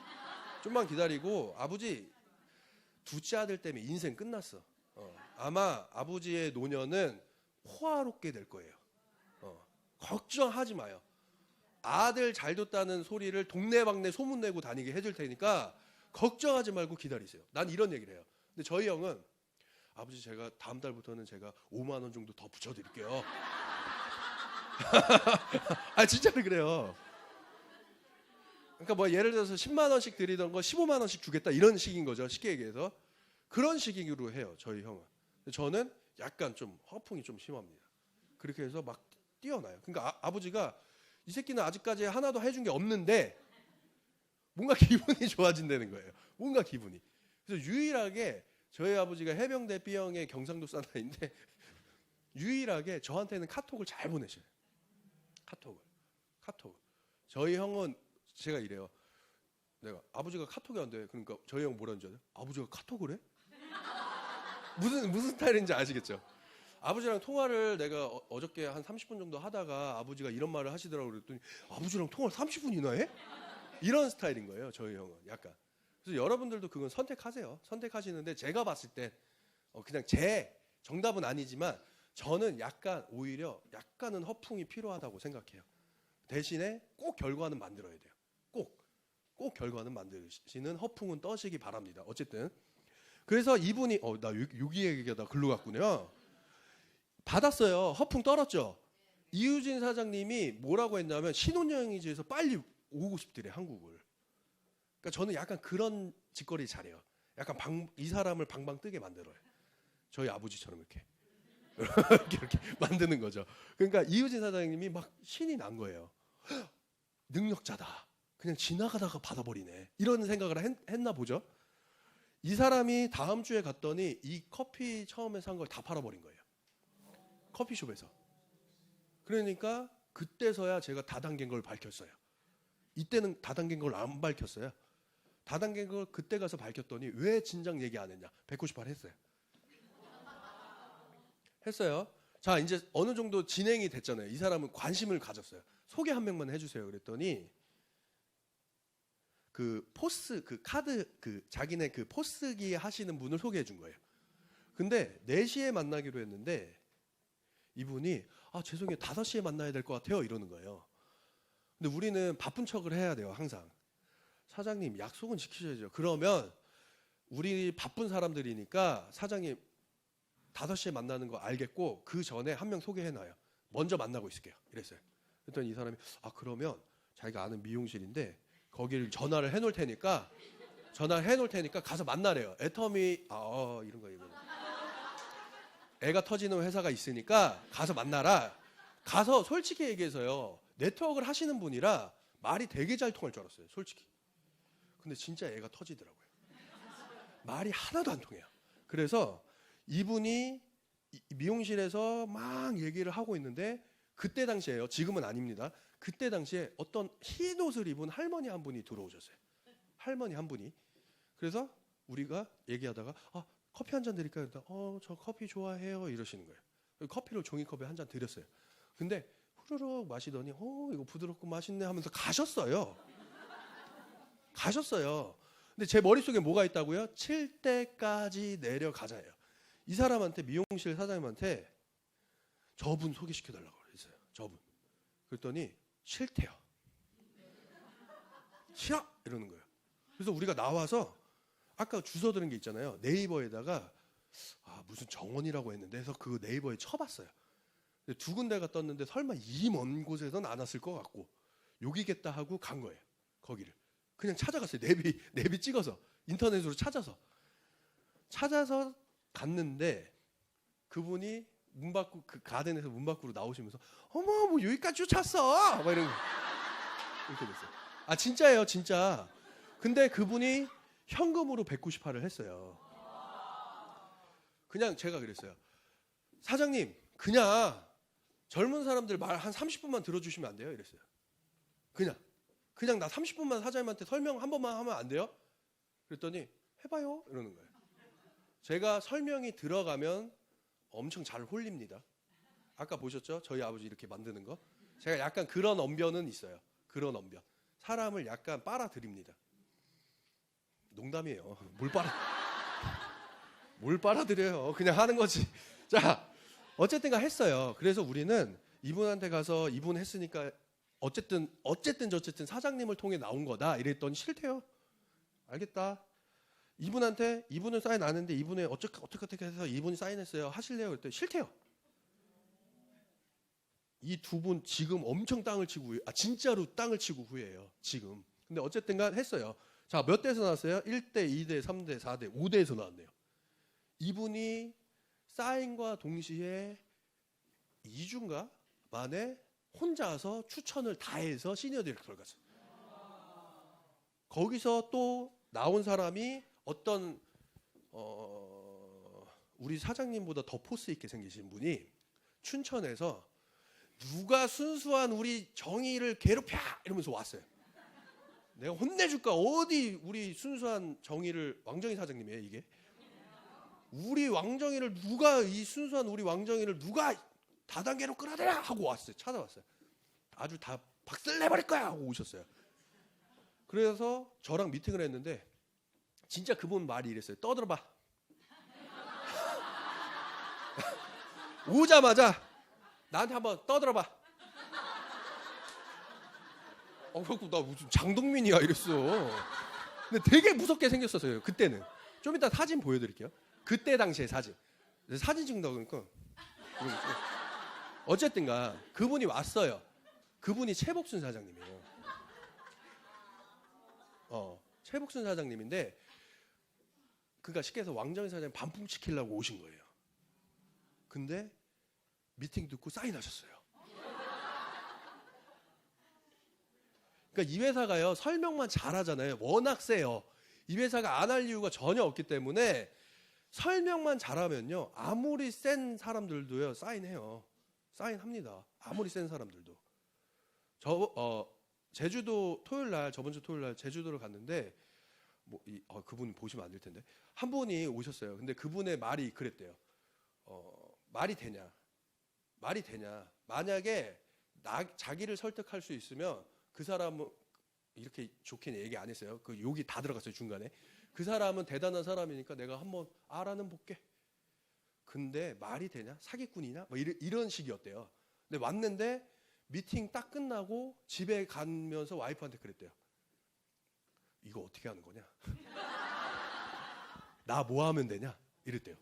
좀만 기다리고 아버지 둘째 아들 때문에 인생 끝났어. 아마 아버지의 노년은 호화롭게 될 거예요. 걱정하지 마요. 아들 잘 뒀다는 소리를 동네방네 소문내고 다니게 해줄 테니까 걱정하지 말고 기다리세요. 난 이런 얘기를 해요. 근데 저희 형은 아버지 제가 다음 달부터는 제가 5만 원 정도 더 붙여드릴게요. 진짜로 그래요. 그러니까 뭐 예를 들어서 10만 원씩 드리던 거 15만 원씩 주겠다 이런 식인 거죠. 쉽게 얘기해서. 그런 식으로 해요. 저희 형은. 저는 약간 좀 허풍이 좀 심합니다. 그렇게 해서 막 뛰어나요. 그러니까 아버지가 이 새끼는 아직까지 하나도 해준 게 없는데 뭔가 기분이 좋아진다는 거예요. 뭔가 기분이. 그래서 유일하게 저희 아버지가 해병대 B형의 경상도 사나이인데 유일하게 저한테는 카톡을 잘 보내셔요. 카톡을. 저희 형은 제가 이래요. 내가 아버지가 카톡이 안 돼. 그러니까 저희 형 뭐라는 줄 알아요? 아버지가 카톡을 해? 무슨 스타일인지 아시겠죠? 아버지랑 통화를 내가 어저께 한 30분 정도 하다가 아버지가 이런 말을 하시더라고. 그랬더니 아버지랑 통화를 30분이나 해? 이런 스타일인 거예요. 저희 형은 약간. 그래서 여러분들도 그건 선택하세요. 선택하시는데 제가 봤을 때 그냥 제 정답은 아니지만 저는 약간 오히려 약간은 허풍이 필요하다고 생각해요. 대신에 꼭 결과는 만들어야 돼요. 꼭 결과는 만드시는 허풍은 떠시기 바랍니다. 어쨌든 그래서 이분이 나 여기 얘기가 글로 갔군요. 받았어요. 허풍 떨었죠. 이유진 사장님이 뭐라고 했냐면 신혼여행지에서 빨리 오고 싶더래 한국을. 그러니까 저는 약간 그런 짓거리 잘해요. 약간 이 사람을 방방 뜨게 만들어요. 저희 아버지처럼 이렇게 이렇게 만드는 거죠. 그러니까 이유진 사장님이 막 신이 난 거예요. 능력자다. 그냥 지나가다가 받아버리네. 이런 생각을 했나 보죠. 이 사람이 다음 주에 갔더니 이 커피 처음에 산 걸 다 팔아버린 거예요. 커피숍에서. 그러니까 그때서야 제가 다단계인 걸 밝혔어요. 이때는 다단계인 걸 안 밝혔어요. 다단계인 걸 그때 가서 밝혔더니 왜 진작 얘기 안 했냐. 198 했어요. 자, 이제 어느 정도 진행이 됐잖아요. 이 사람은 관심을 가졌어요. 소개 한 명만 해주세요. 그랬더니 그 포스, 그 카드, 그 자기네 그 포스기 하시는 분을 소개해 준 거예요. 근데 4시에 만나기로 했는데 이분이 죄송해요. 5시에 만나야 될 것 같아요. 이러는 거예요. 근데 우리는 바쁜 척을 해야 돼요. 항상. 사장님 약속은 지키셔야죠. 그러면 우리 바쁜 사람들이니까 사장님 5시에 만나는 거 알겠고 그 전에 한 명 소개해놔요. 먼저 만나고 있을게요. 이랬어요. 그랬더니 이 사람이 그러면 자기가 아는 미용실인데 거기를 전화를 해놓을 테니까 가서 만나래요. 애터미 이런 거 이거. 애가 터지는 회사가 있으니까 가서 만나라. 가서 솔직히 얘기해서요. 네트워크를 하시는 분이라 말이 되게 잘 통할 줄 알았어요. 솔직히. 근데 진짜 애가 터지더라고요. 말이 하나도 안 통해요. 그래서 이분이 미용실에서 막 얘기를 하고 있는데 그때 당시에요. 지금은 아닙니다. 그때 당시에 어떤 흰 옷을 입은 할머니 한 분이 들어오셨어요. 할머니 한 분이. 그래서 우리가 얘기하다가 커피 한 잔 드릴까요? 저 커피 좋아해요. 이러시는 거예요. 커피를 종이컵에 한 잔 드렸어요. 근데 후루룩 마시더니 이거 부드럽고 맛있네 하면서 가셨어요. 근데 제 머릿속에 뭐가 있다고요? 칠 때까지 내려가자예요. 이 사람한테 미용실 사장님한테 저분 소개시켜달라고 그랬어요. 저분. 그랬더니 싫대요. 싫어! 이러는 거예요. 그래서 우리가 나와서 아까 주소 들은 게 있잖아요. 네이버에다가 무슨 정원이라고 했는데 해서 그 네이버에 쳐봤어요. 두 군데가 떴는데 설마 이 먼 곳에선 안 왔을 것 같고 여기겠다 하고 간 거예요. 거기를. 그냥 찾아갔어요. 내비 찍어서 인터넷으로 찾아서 갔는데 그분이 문 밖으로 그 가든에서 문 밖으로 나오시면서 어머 뭐 여기까지 쫓았어 막 이렇게 됐어요. 진짜예요 진짜. 근데 그분이 현금으로 198을 했어요. 그냥 제가 그랬어요. 사장님 그냥 젊은 사람들 말 한 30분만 들어주시면 안 돼요? 이랬어요. 그냥 나 30분만 사장님한테 설명 한 번만 하면 안 돼요? 그랬더니 해봐요 이러는 거예요. 제가 설명이 들어가면 엄청 잘 홀립니다. 아까 보셨죠? 저희 아버지 이렇게 만드는 거. 제가 약간 그런 언변은 있어요. 그런 언변. 사람을 약간 빨아들입니다. 농담이에요. 뭘 빨아들여요. 그냥 하는 거지. 자, 어쨌든가 했어요. 그래서 우리는 이분한테 가서 이분 했으니까 어쨌든 사장님을 통해 나온 거다 이랬더니 싫대요. 알겠다. 이분은 사인 안 했는데 이분이 어떻게 해서 이분이 사인했어요. 하실래요? 그랬더니 싫대요. 이 두 분 지금 엄청 진짜로 땅을 치고 후회해요. 지금. 근데 어쨌든간 했어요. 자, 몇 대에서 나왔어요? 1대, 2대, 3대, 4대, 5대에서 나왔네요. 이분이 사인과 동시에 2주인가 만에 혼자서 추천을 다 해서 시니어 디렉터를 갔어요. 거기서 또 나온 사람이 어떤 우리 사장님보다 더 포스 있게 생기신 분이 춘천에서 누가 순수한 우리 정의를 괴롭혀 이러면서 왔어요. 내가 혼내줄까? 어디 우리 순수한 정의를, 왕정희 사장님이에요 이게. 우리 왕정희를 누가, 이 순수한 우리 왕정희를 누가 다단계로 끌어들여 하고 왔어요. 찾아왔어요. 아주 다 박살내버릴 거야 하고 오셨어요. 그래서 저랑 미팅을 했는데 진짜 그분 말이 이랬어요. 떠들어봐. 오자마자 나한테 한번 떠들어봐. 나 무슨 장동민이야 이랬어. 근데 되게 무섭게 생겼었어요. 그때는. 좀 이따 사진 보여드릴게요. 그때 당시의 사진. 사진 찍는다고 그러니까. 어쨌든가 그분이 왔어요. 그분이 최복순 사장님이에요. 최복순 사장님인데, 그러니까 쉽게 해서 왕정희 사장님 반품시키려고 오신 거예요. 근데 미팅 듣고 사인하셨어요. 그러니까 이 회사가요 설명만 잘하잖아요. 워낙 세요. 이 회사가 안 할 이유가 전혀 없기 때문에 설명만 잘하면요 아무리 센 사람들도요 사인해요. 사인합니다. 아무리 센 사람들도. 제주도 저번 주 토요일 날 제주도를 갔는데 그분 보시면 안 될 텐데 한 분이 오셨어요. 근데 그분의 말이 그랬대요. 말이 되냐? 만약에 자기를 설득할 수 있으면 그 사람은 이렇게 좋게 얘기 안 했어요. 그 욕이 다 들어갔어요 중간에. 그 사람은 대단한 사람이니까 내가 한번 알아는 볼게. 근데 말이 되냐? 사기꾼이냐? 뭐 이런 식이었대요. 근데 왔는데 미팅 딱 끝나고 집에 가면서 와이프한테 그랬대요. 이거 어떻게 하는 거냐? 나 뭐 하면 되냐? 이랬대요.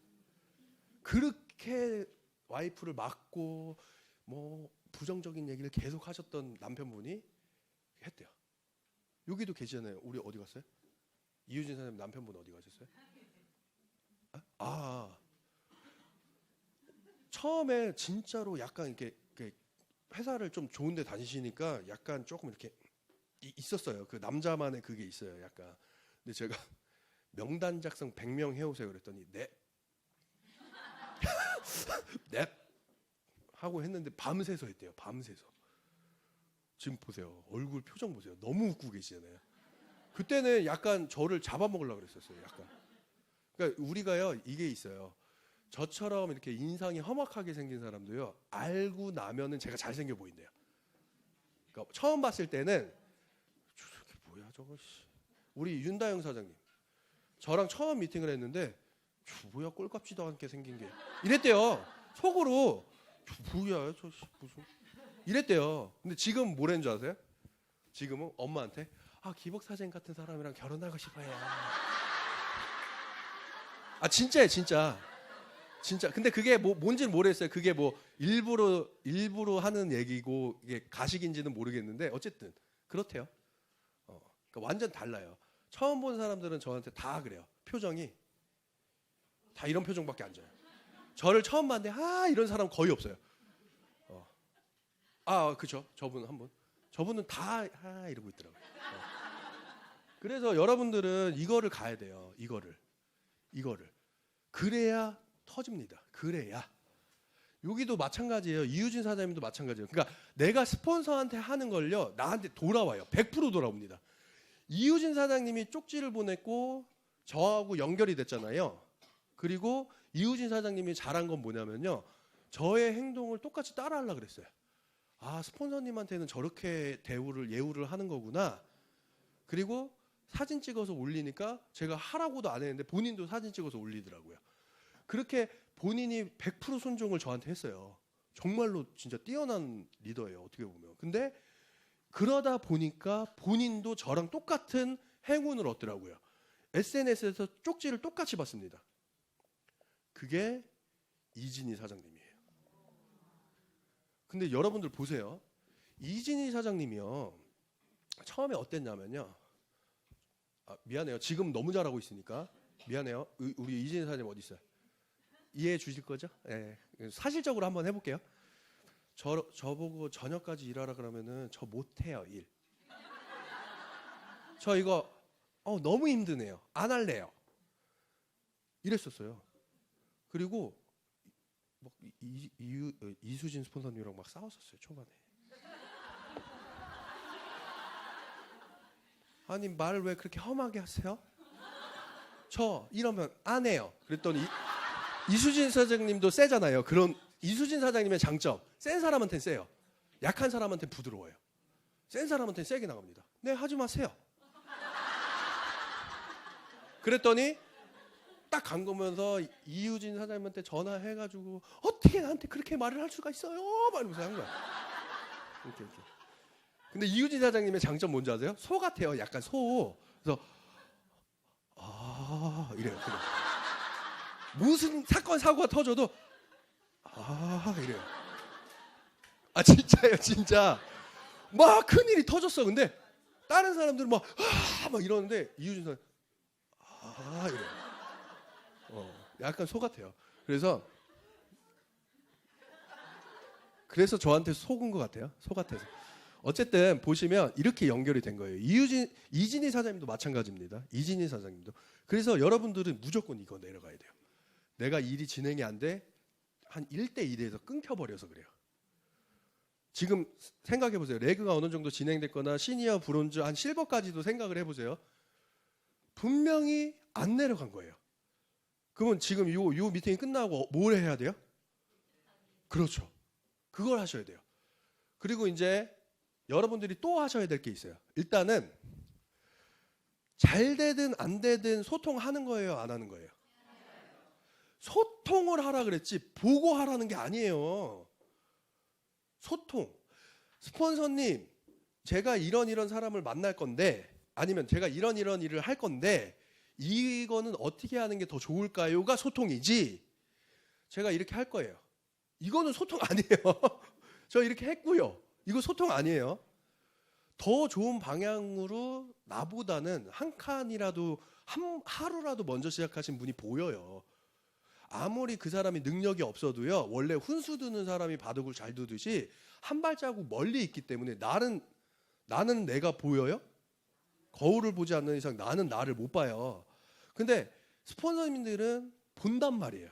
그렇게 와이프를 맞고 뭐 부정적인 얘기를 계속 하셨던 남편분이 했대요. 여기도 계시잖아요. 우리 어디 갔어요? 이유진 사장님 남편분 어디 가셨어요? 처음에 진짜로 약간 이렇게 회사를 좀 좋은데 다니시니까 약간 조금 이렇게 있었어요. 그 남자만의 그게 있어요. 약간. 근데 제가 명단 작성 100명 해오세요 그랬더니 네. 네. 하고 했는데 밤새서 했대요. 밤새서. 지금 보세요. 얼굴 표정 보세요. 너무 웃고 계시잖아요. 그때는 약간 저를 잡아먹으려고 그랬었어요. 약간. 그러니까 우리가요 이게 있어요. 저처럼 이렇게 인상이 험악하게 생긴 사람도요 알고 나면은 제가 잘생겨 보인대요. 그러니까 처음 봤을 때는 저게 뭐야 저거. 우리 윤다영 사장님 저랑 처음 미팅을 했는데 저 뭐야 꼴값지도 않게 생긴 게 이랬대요. 속으로 저 뭐야 저 무슨 이랬대요. 근데 지금 뭐라는 줄 아세요? 지금은 엄마한테 기복 사장 같은 사람이랑 결혼하고 싶어요. 진짜예요 진짜. 진짜. 근데 그게 뭔지는 모르겠어요. 그게 일부러 하는 얘기고 이게 가식인지는 모르겠는데 어쨌든 그렇대요. 그러니까 완전 달라요. 처음 본 사람들은 저한테 다 그래요. 표정이 다 이런 표정밖에 안 져요. 저를 처음 봤는데 이런 사람 거의 없어요. 그죠. 저분 한 분. 저분은 다 이러고 있더라고요. 그래서 여러분들은 이거를 가야 돼요. 이거를. 그래야 터집니다. 그래야. 여기도 마찬가지예요. 이유진 사장님도 마찬가지예요. 그러니까 내가 스폰서한테 하는 걸요. 나한테 돌아와요. 100% 돌아옵니다. 이유진 사장님이 쪽지를 보냈고 저하고 연결이 됐잖아요. 그리고 이유진 사장님이 잘한 건 뭐냐면요. 저의 행동을 똑같이 따라하려고 그랬어요. 스폰서님한테는 저렇게 예우를 하는 거구나. 그리고 사진 찍어서 올리니까 제가 하라고도 안 했는데 본인도 사진 찍어서 올리더라고요. 그렇게 본인이 100% 순종을 저한테 했어요. 정말로 진짜 뛰어난 리더예요. 어떻게 보면. 근데 그러다 보니까 본인도 저랑 똑같은 행운을 얻더라고요. SNS에서 쪽지를 똑같이 받습니다. 그게 이진희 사장님이에요. 근데 여러분들 보세요. 이진희 사장님이요. 처음에 어땠냐면요. 미안해요. 지금 너무 잘하고 있으니까. 미안해요. 우리 이진희 사장님 어디 있어요? 이해해 주실 거죠? 네. 사실적으로 한번 해볼게요. 저보고 저녁까지 일하라 그러면은 저 못해요 일. 저 이거 너무 힘드네요. 안 할래요. 이랬었어요. 그리고 막 이수진 스폰서님이랑 막 싸웠었어요 초반에. 아니 말을 왜 그렇게 험하게 하세요? 저 이러면 안 해요. 그랬더니 이수진 사장님도 세잖아요. 그런 이수진 사장님의 장점, 센 사람한테는 세요. 약한 사람한테는 부드러워요. 센 사람한테는 세게 나갑니다. 네, 하지 마세요. 그랬더니 딱 간 거면서 이유진 사장님한테 전화해가지고 어떻게 나한테 그렇게 말을 할 수가 있어요? 막 이러면서 한 거야. 이렇게. 근데 이유진 사장님의 장점 뭔지 아세요? 소 같아요. 약간 소. 그래서 이래요. 그냥. 무슨 사건 사고가 터져도 이래요. 진짜예요, 진짜. 막 큰일이 터졌어. 근데 다른 사람들은 막 이러는데 이유진 사장 이래요. 약간 소 같아요. 그래서 저한테 속은 것 같아요. 소 같아서. 어쨌든 보시면 이렇게 연결이 된 거예요. 이진희 사장님도 마찬가지입니다. 이진희 사장님도. 그래서 여러분들은 무조건 이거 내려가야 돼요. 내가 일이 진행이 안 돼. 한 1대 2대에서 끊겨버려서 그래요. 지금 생각해 보세요. 레그가 어느 정도 진행됐거나 시니어, 브론즈, 한 실버까지도 생각을 해보세요. 분명히 안 내려간 거예요. 그러면 지금 요 미팅이 끝나고 뭘 해야 돼요? 그렇죠. 그걸 하셔야 돼요. 그리고 이제 여러분들이 또 하셔야 될 게 있어요. 일단은 잘 되든 안 되든 소통하는 거예요, 안 하는 거예요? 소통을 하라 그랬지 보고하라는 게 아니에요. 소통. 스폰서님, 제가 이런 사람을 만날 건데, 아니면 제가 이런 일을 할 건데 이거는 어떻게 하는 게 더 좋을까요가 소통이지, 제가 이렇게 할 거예요. 이거는 소통 아니에요. 저 이렇게 했고요. 이거 소통 아니에요. 더 좋은 방향으로 나보다는 한 칸이라도 하루라도 먼저 시작하신 분이 보여요. 아무리 그 사람이 능력이 없어도요. 원래 훈수 두는 사람이 바둑을 잘 두듯이 한 발자국 멀리 있기 때문에 나는 내가 보여요? 거울을 보지 않는 이상 나는 나를 못 봐요. 근데 스폰서님들은 본단 말이에요.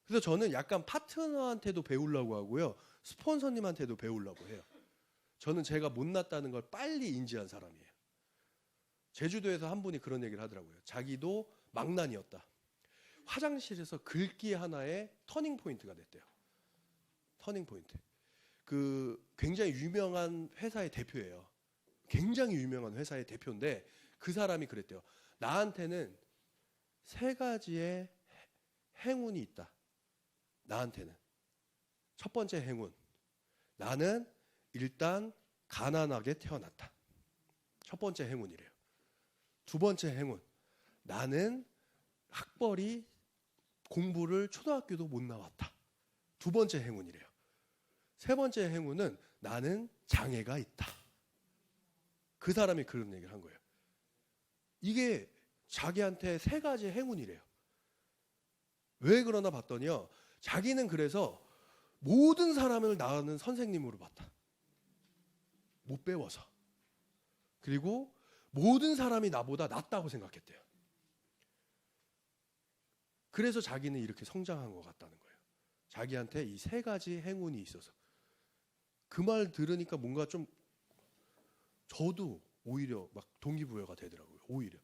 그래서 저는 약간 파트너한테도 배우려고 하고요. 스폰서님한테도 배우려고 해요. 저는 제가 못났다는 걸 빨리 인지한 사람이에요. 제주도에서 한 분이 그런 얘기를 하더라고요. 자기도 망난이었다. 화장실에서 글귀 하나의 터닝 포인트가 됐대요. 터닝 포인트. 그 굉장히 유명한 회사의 대표예요. 굉장히 유명한 회사의 대표인데 그 사람이 그랬대요. 나한테는 3가지의 행운이 있다. 나한테는. 첫 번째 행운. 나는 일단 가난하게 태어났다. 첫 번째 행운이래요. 두 번째 행운. 나는 학벌이 공부를 초등학교도 못 나왔다. 두 번째 행운이래요. 세 번째 행운은 나는 장애가 있다. 그 사람이 그런 얘기를 한 거예요. 이게 자기한테 3가지 행운이래요. 왜 그러나 봤더니요. 자기는 그래서 모든 사람을 나는 선생님으로 봤다. 못 배워서. 그리고 모든 사람이 나보다 낫다고 생각했대요. 그래서 자기는 이렇게 성장한 것 같다는 거예요. 자기한테 이 3가지 행운이 있어서. 그 말 들으니까 뭔가 좀 저도 오히려 막 동기부여가 되더라고요. 오히려.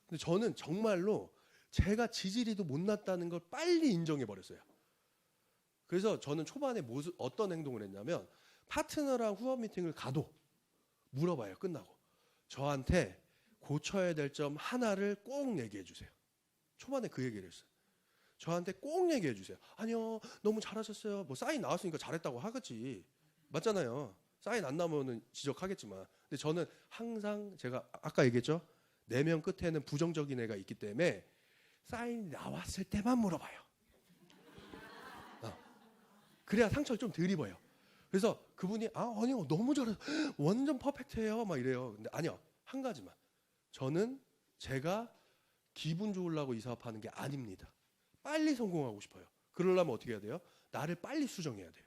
근데 저는 정말로 제가 지지리도 못났다는 걸 빨리 인정해 버렸어요. 그래서 저는 초반에 어떤 행동을 했냐면 파트너랑 후원 미팅을 가도 물어봐요. 끝나고. 저한테 고쳐야 될 점 하나를 꼭 얘기해 주세요. 초반에 그 얘기를 했어요. 저한테 꼭 얘기해 주세요. 아니요, 너무 잘하셨어요. 뭐 사인 나왔으니까 잘했다고 하겠지. 맞잖아요. 사인 안 나오면 지적하겠지만. 근데 저는 항상 제가 아까 얘기했죠. 4명 끝에는 부정적인 애가 있기 때문에 사인 나왔을 때만 물어봐요. 그래야 상처를 좀 덜 입어요. 그래서 그분이 아니요, 너무 잘해, 완전 퍼펙트해요, 막 이래요. 근데 아니요, 한 가지만. 저는 제가 기분 좋으려고 이 사업하는 게 아닙니다. 빨리 성공하고 싶어요. 그러려면 어떻게 해야 돼요? 나를 빨리 수정해야 돼요.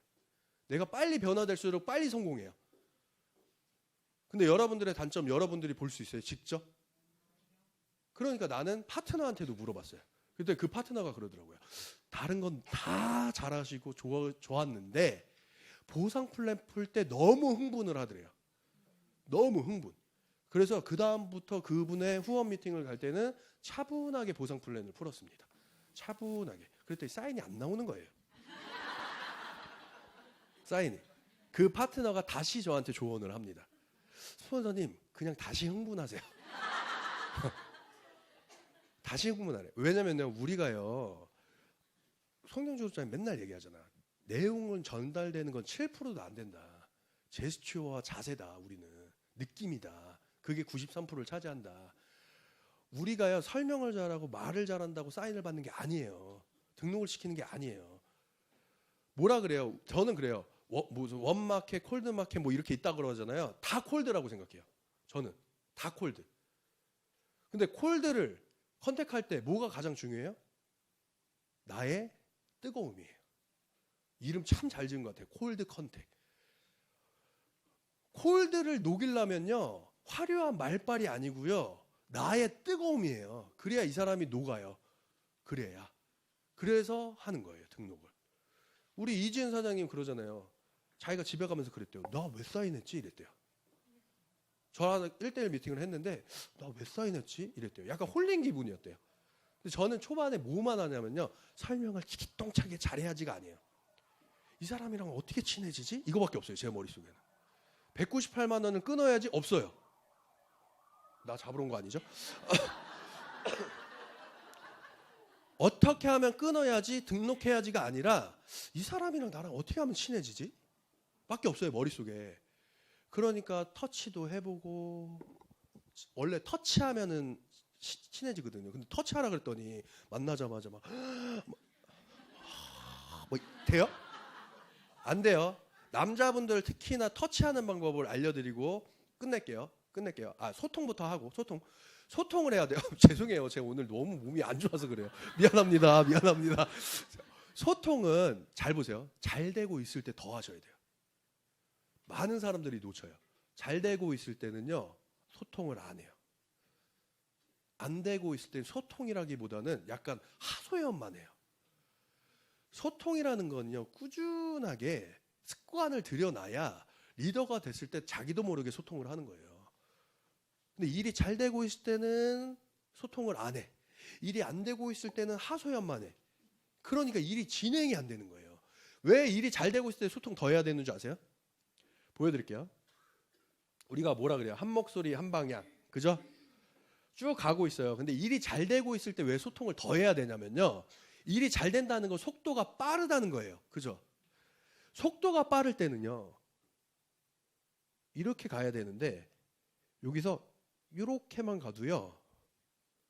내가 빨리 변화될수록 빨리 성공해요. 근데 여러분들의 단점 여러분들이 볼 수 있어요. 직접. 그러니까 나는 파트너한테도 물어봤어요. 그때 그 파트너가 그러더라고요. 다른 건 다 잘하시고 좋았는데 보상 플랜 풀 때 너무 흥분을 하더래요. 너무 흥분. 그래서 그 다음부터 그분의 후원 미팅을 갈 때는 차분하게 보상 플랜을 풀었습니다. 차분하게. 그랬더니 사인이 안 나오는 거예요. 사인이. 그 파트너가 다시 저한테 조언을 합니다. 스폰서님, 그냥 다시 흥분하세요. 다시 흥분하래. 왜냐면요, 우리가요, 송영주장님 맨날 얘기하잖아. 내용은 전달되는 건 7%도 안 된다. 제스처와 자세다. 우리는 느낌이다. 그게 93%를 차지한다. 우리가요, 설명을 잘하고 말을 잘한다고 사인을 받는 게 아니에요. 등록을 시키는 게 아니에요. 뭐라 그래요? 저는 그래요. 무슨 원마켓, 콜드마켓 뭐 이렇게 있다 그러잖아요. 다 콜드라고 생각해요. 저는 다 콜드. 근데 콜드를 컨택할 때 뭐가 가장 중요해요? 나의 뜨거움이에요. 이름 참 잘 지은 것 같아요. 콜드 컨택. 콜드를 녹이려면요, 화려한 말빨이 아니고요, 나의 뜨거움이에요. 그래야 이 사람이 녹아요. 그래야. 그래서 하는 거예요, 등록을. 우리 이지은 사장님 그러잖아요. 자기가 집에 가면서 그랬대요. 나 왜 사인했지? 이랬대요. 저랑 1대1 미팅을 했는데 나 왜 사인했지? 이랬대요. 약간 홀린 기분이었대요. 근데 저는 초반에 뭐만 하냐면요, 설명을 기똥차게 잘해야지가 아니에요. 이 사람이랑 어떻게 친해지지? 이거밖에 없어요. 제 머릿속에는. 198만 원을 끊어야지. 없어요. 나 잡으러 온 거 아니죠? 어떻게 하면 끊어야지, 등록해야지가 아니라 이 사람이랑 나랑 어떻게 하면 친해지지? 밖에 없어요, 머릿속에. 그러니까 터치도 해보고, 원래 터치하면은 친해지거든요. 근데 터치하라 그랬더니 만나자마자 막 뭐 돼요? 안 돼요. 남자분들 특히나 터치하는 방법을 알려드리고 끝낼게요. 아, 소통부터 하고 소통을 해야 돼요. 죄송해요. 제가 오늘 너무 몸이 안 좋아서 그래요. 미안합니다. 소통은 잘 보세요. 잘 되고 있을 때 더 하셔야 돼요. 많은 사람들이 놓쳐요. 잘 되고 있을 때는요, 소통을 안 해요. 안 되고 있을 때는 소통이라기보다는 약간 하소연만 해요. 소통이라는 건요, 꾸준하게 습관을 들여놔야 리더가 됐을 때 자기도 모르게 소통을 하는 거예요. 근데 일이 잘 되고 있을 때는 소통을 안 해. 일이 안 되고 있을 때는 하소연만 해. 그러니까 일이 진행이 안 되는 거예요. 왜 일이 잘 되고 있을 때 소통 더 해야 되는 줄 아세요? 보여드릴게요. 우리가 뭐라 그래요? 한 목소리 한 방향, 그죠? 쭉 가고 있어요. 근데 일이 잘 되고 있을 때 왜 소통을 더 해야 되냐면요, 일이 잘 된다는 건 속도가 빠르다는 거예요. 그죠? 속도가 빠를 때는요, 이렇게 가야 되는데 여기서 이렇게만 가도요,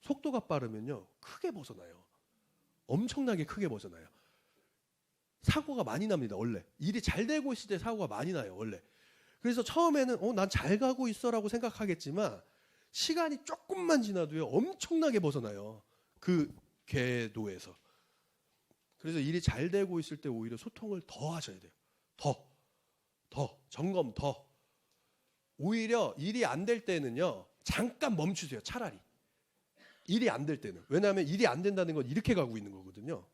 속도가 빠르면요 크게 벗어나요. 엄청나게 크게 벗어나요. 사고가 많이 납니다. 원래 일이 잘 되고 있을 때 사고가 많이 나요. 원래. 그래서 처음에는 난 잘 가고 있어라고 생각하겠지만 시간이 조금만 지나도요 엄청나게 벗어나요. 그 궤도에서. 그래서 일이 잘 되고 있을 때 오히려 소통을 더 하셔야 돼요. 더 점검 더. 오히려 일이 안 될 때는요 잠깐 멈추세요. 차라리 일이 안 될 때는. 왜냐하면 일이 안 된다는 건 이렇게 가고 있는 거거든요.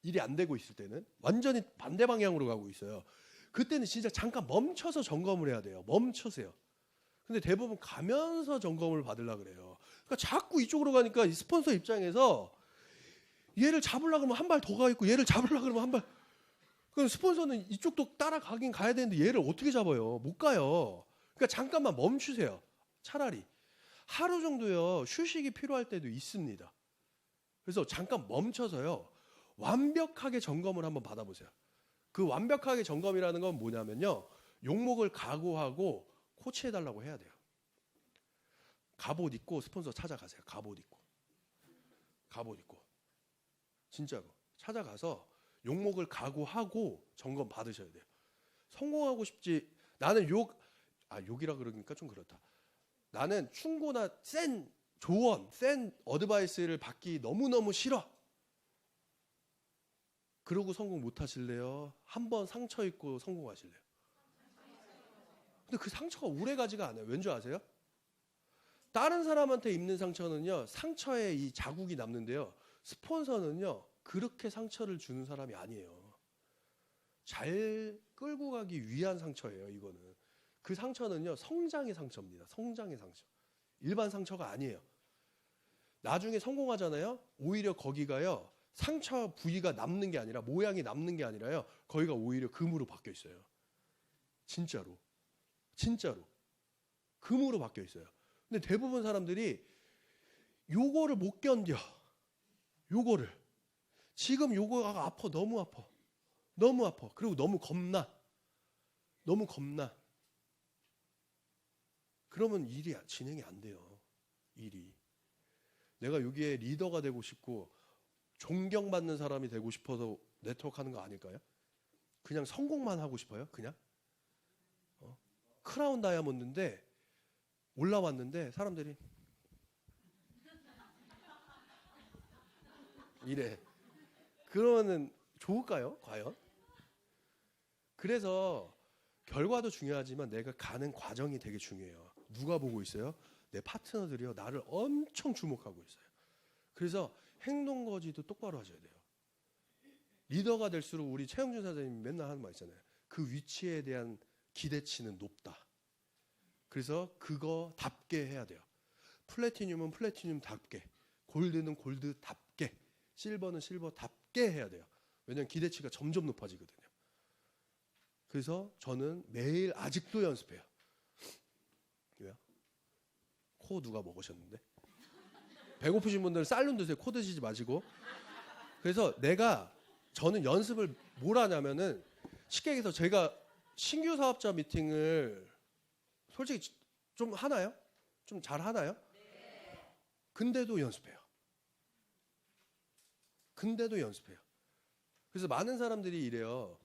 일이 안 되고 있을 때는 완전히 반대 방향으로 가고 있어요. 그때는 진짜 잠깐 멈춰서 점검을 해야 돼요. 멈춰세요. 근데 대부분 가면서 점검을 받으려고 그래요. 그러니까 자꾸 이쪽으로 가니까 이 스폰서 입장에서 얘를 잡으려고 그러면 한 발 더 가 있고 얘를 잡으려고 그러면 한 발. 그럼 스폰서는 이쪽도 따라가긴 가야 되는데 얘를 어떻게 잡아요? 못 가요. 그러니까 잠깐만 멈추세요. 차라리 하루 정도요 휴식이 필요할 때도 있습니다. 그래서 잠깐 멈춰서요 완벽하게 점검을 한번 받아보세요. 그 완벽하게 점검이라는 건 뭐냐면요, 욕먹을 각오하고 코치해달라고 해야 돼요. 갑옷 입고 스폰서 찾아가세요. 갑옷 입고 진짜로 찾아가서 욕먹을 각오하고 점검 받으셔야 돼요. 성공하고 싶지. 나는 욕이라 그러니까 좀 그렇다. 나는 충고나 센 조언, 센 어드바이스를 받기 너무너무 싫어. 그러고 성공 못 하실래요? 한번 상처 입고 성공하실래요? 근데 그 상처가 오래 가지가 않아요. 왠 줄 아세요? 다른 사람한테 입는 상처는요 상처에 이 자국이 남는데요, 스폰서는요 그렇게 상처를 주는 사람이 아니에요. 잘 끌고 가기 위한 상처예요. 이거는. 그 상처는요 성장의 상처입니다. 성장의 상처. 일반 상처가 아니에요. 나중에 성공하잖아요. 오히려 거기가요 상처 부위가 남는 게 아니라, 모양이 남는 게 아니라요, 거기가 오히려 금으로 바뀌어 있어요. 진짜로 금으로 바뀌어 있어요. 근데 대부분 사람들이 요거를 못 견뎌. 요거를 지금 요거가 아파. 너무 아파. 그리고 너무 겁나. 그러면 일이 진행이 안 돼요. 일이. 내가 여기에 리더가 되고 싶고 존경받는 사람이 되고 싶어서 네트워크 하는 거 아닐까요? 그냥 성공만 하고 싶어요? 그냥? 크라운 다이아몬드인데 올라왔는데 사람들이 이래. 그러면은 좋을까요? 과연? 그래서 결과도 중요하지만 내가 가는 과정이 되게 중요해요. 누가 보고 있어요? 내 파트너들이요 나를 엄청 주목하고 있어요. 그래서 행동 거지도 똑바로 하셔야 돼요. 리더가 될수록 우리 최영준 사장님이 맨날 하는 말 있잖아요. 그 위치에 대한 기대치는 높다. 그래서 그거답게 해야 돼요. 플래티늄은 플래티늄답게, 골드는 골드답게, 실버는 실버답게 해야 돼요. 왜냐하면 기대치가 점점 높아지거든요. 그래서 저는 매일 아직도 연습해요. 왜요? 코 누가 먹으셨는데? 배고프신 분들은 쌀룬 드세요. 코 드시지 마시고. 그래서 저는 연습을 뭘 하냐면은, 쉽게 얘기해서 제가 신규 사업자 미팅을 솔직히 좀 하나요? 좀 잘 하나요? 근데도 연습해요. 그래서 많은 사람들이 이래요.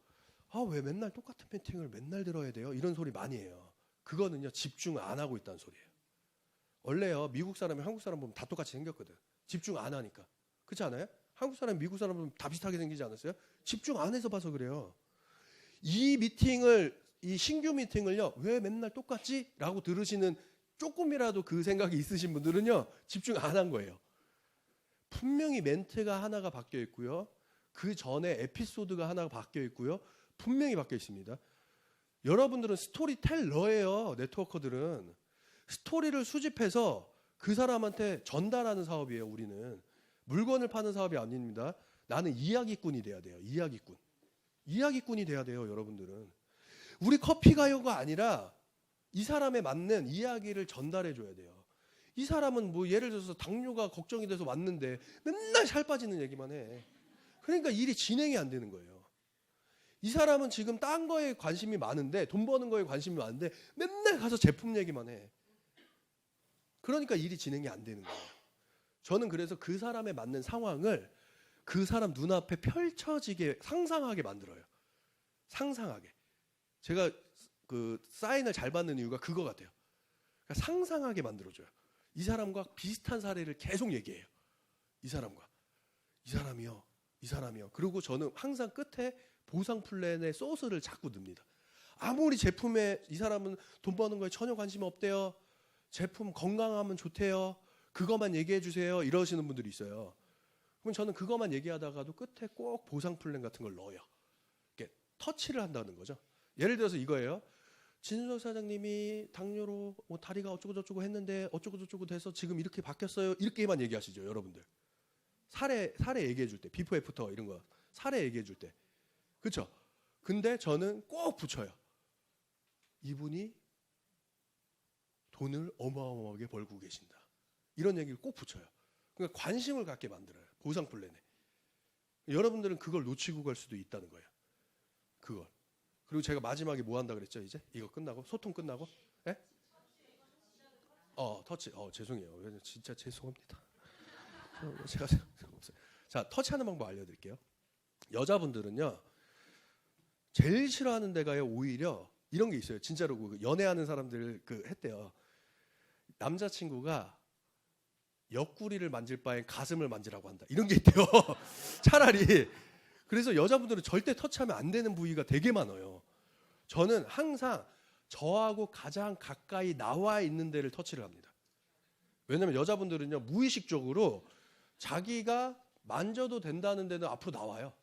아, 왜 맨날 똑같은 미팅을 맨날 들어야 돼요? 이런 소리 많이 해요. 그거는요, 집중 안 하고 있다는 소리예요. 원래요, 미국 사람이 한국 사람 보면 다 똑같이 생겼거든. 집중 안 하니까. 그렇지 않아요? 한국 사람, 미국 사람 보면 다 비슷하게 생기지 않았어요? 집중 안 해서 봐서 그래요. 이 신규 미팅을요, 왜 맨날 똑같지? 라고 들으시는 조금이라도 그 생각이 있으신 분들은요, 집중 안 한 거예요. 분명히 멘트가 하나가 바뀌어 있고요. 그 전에 에피소드가 하나가 바뀌어 있고요. 분명히 바뀌어 있습니다. 여러분들은 스토리텔러예요. 네트워커들은. 스토리를 수집해서 그 사람한테 전달하는 사업이에요. 우리는. 물건을 파는 사업이 아닙니다. 나는 이야기꾼이 돼야 돼요. 이야기꾼. 이야기꾼이 돼야 돼요. 여러분들은. 우리 커피가요가 아니라 이 사람에 맞는 이야기를 전달해 줘야 돼요. 이 사람은 뭐 예를 들어서 당뇨가 걱정이 돼서 왔는데 맨날 살 빠지는 얘기만 해. 그러니까 일이 진행이 안 되는 거예요. 이 사람은 지금 딴 거에 관심이 많은데, 돈 버는 거에 관심이 많은데 맨날 가서 제품 얘기만 해. 그러니까 일이 진행이 안 되는 거예요. 저는 그래서 그 사람에 맞는 상황을 그 사람 눈앞에 펼쳐지게 상상하게 만들어요. 상상하게. 제가 그 사인을 잘 받는 이유가 그거 같아요. 그러니까 상상하게 만들어줘요. 이 사람과 비슷한 사례를 계속 얘기해요. 이 사람과. 이 사람이요. 이 사람이요. 그리고 저는 항상 끝에 보상 플랜의 소스를 자꾸 넣습니다. 아무리 제품에 이 사람은 돈 버는 거에 전혀 관심 없대요. 제품 건강하면 좋대요. 그것만 얘기해 주세요. 이러시는 분들이 있어요. 그럼 저는 그것만 얘기하다가도 끝에 꼭 보상 플랜 같은 걸 넣어요. 이렇게 터치를 한다는 거죠. 예를 들어서 이거예요. 진수석 사장님이 당뇨로 뭐 다리가 어쩌고 저쩌고 했는데 어쩌고 저쩌고 돼서 지금 이렇게 바뀌었어요. 이렇게만 얘기하시죠, 여러분들. 사례 얘기해 줄 때, 비포 애프터 이런 거 사례 얘기해 줄 때. 그렇죠? 근데 저는 꼭 붙여요. 이분이 돈을 어마어마하게 벌고 계신다. 이런 얘기를 꼭 붙여요. 그러니까 관심을 갖게 만들어요. 보상 플랜에. 여러분들은 그걸 놓치고 갈 수도 있다는 거예요. 그걸. 그리고 제가 마지막에 뭐 한다 그랬죠? 이제 이거 끝나고 소통 끝나고, 예? 터치. 죄송해요. 진짜 죄송합니다. 제가 자, 터치하는 방법 알려드릴게요. 여자분들은요, 제일 싫어하는 데가요, 오히려 이런 게 있어요. 진짜로 그 연애하는 사람들 그 했대요. 남자친구가 옆구리를 만질 바엔 가슴을 만지라고 한다. 이런 게 있대요. 차라리. 그래서 여자분들은 절대 터치하면 안 되는 부위가 되게 많아요. 저는 항상 저하고 가장 가까이 나와 있는 데를 터치를 합니다. 왜냐면 여자분들은요, 무의식적으로 자기가 만져도 된다는 데는 앞으로 나와요.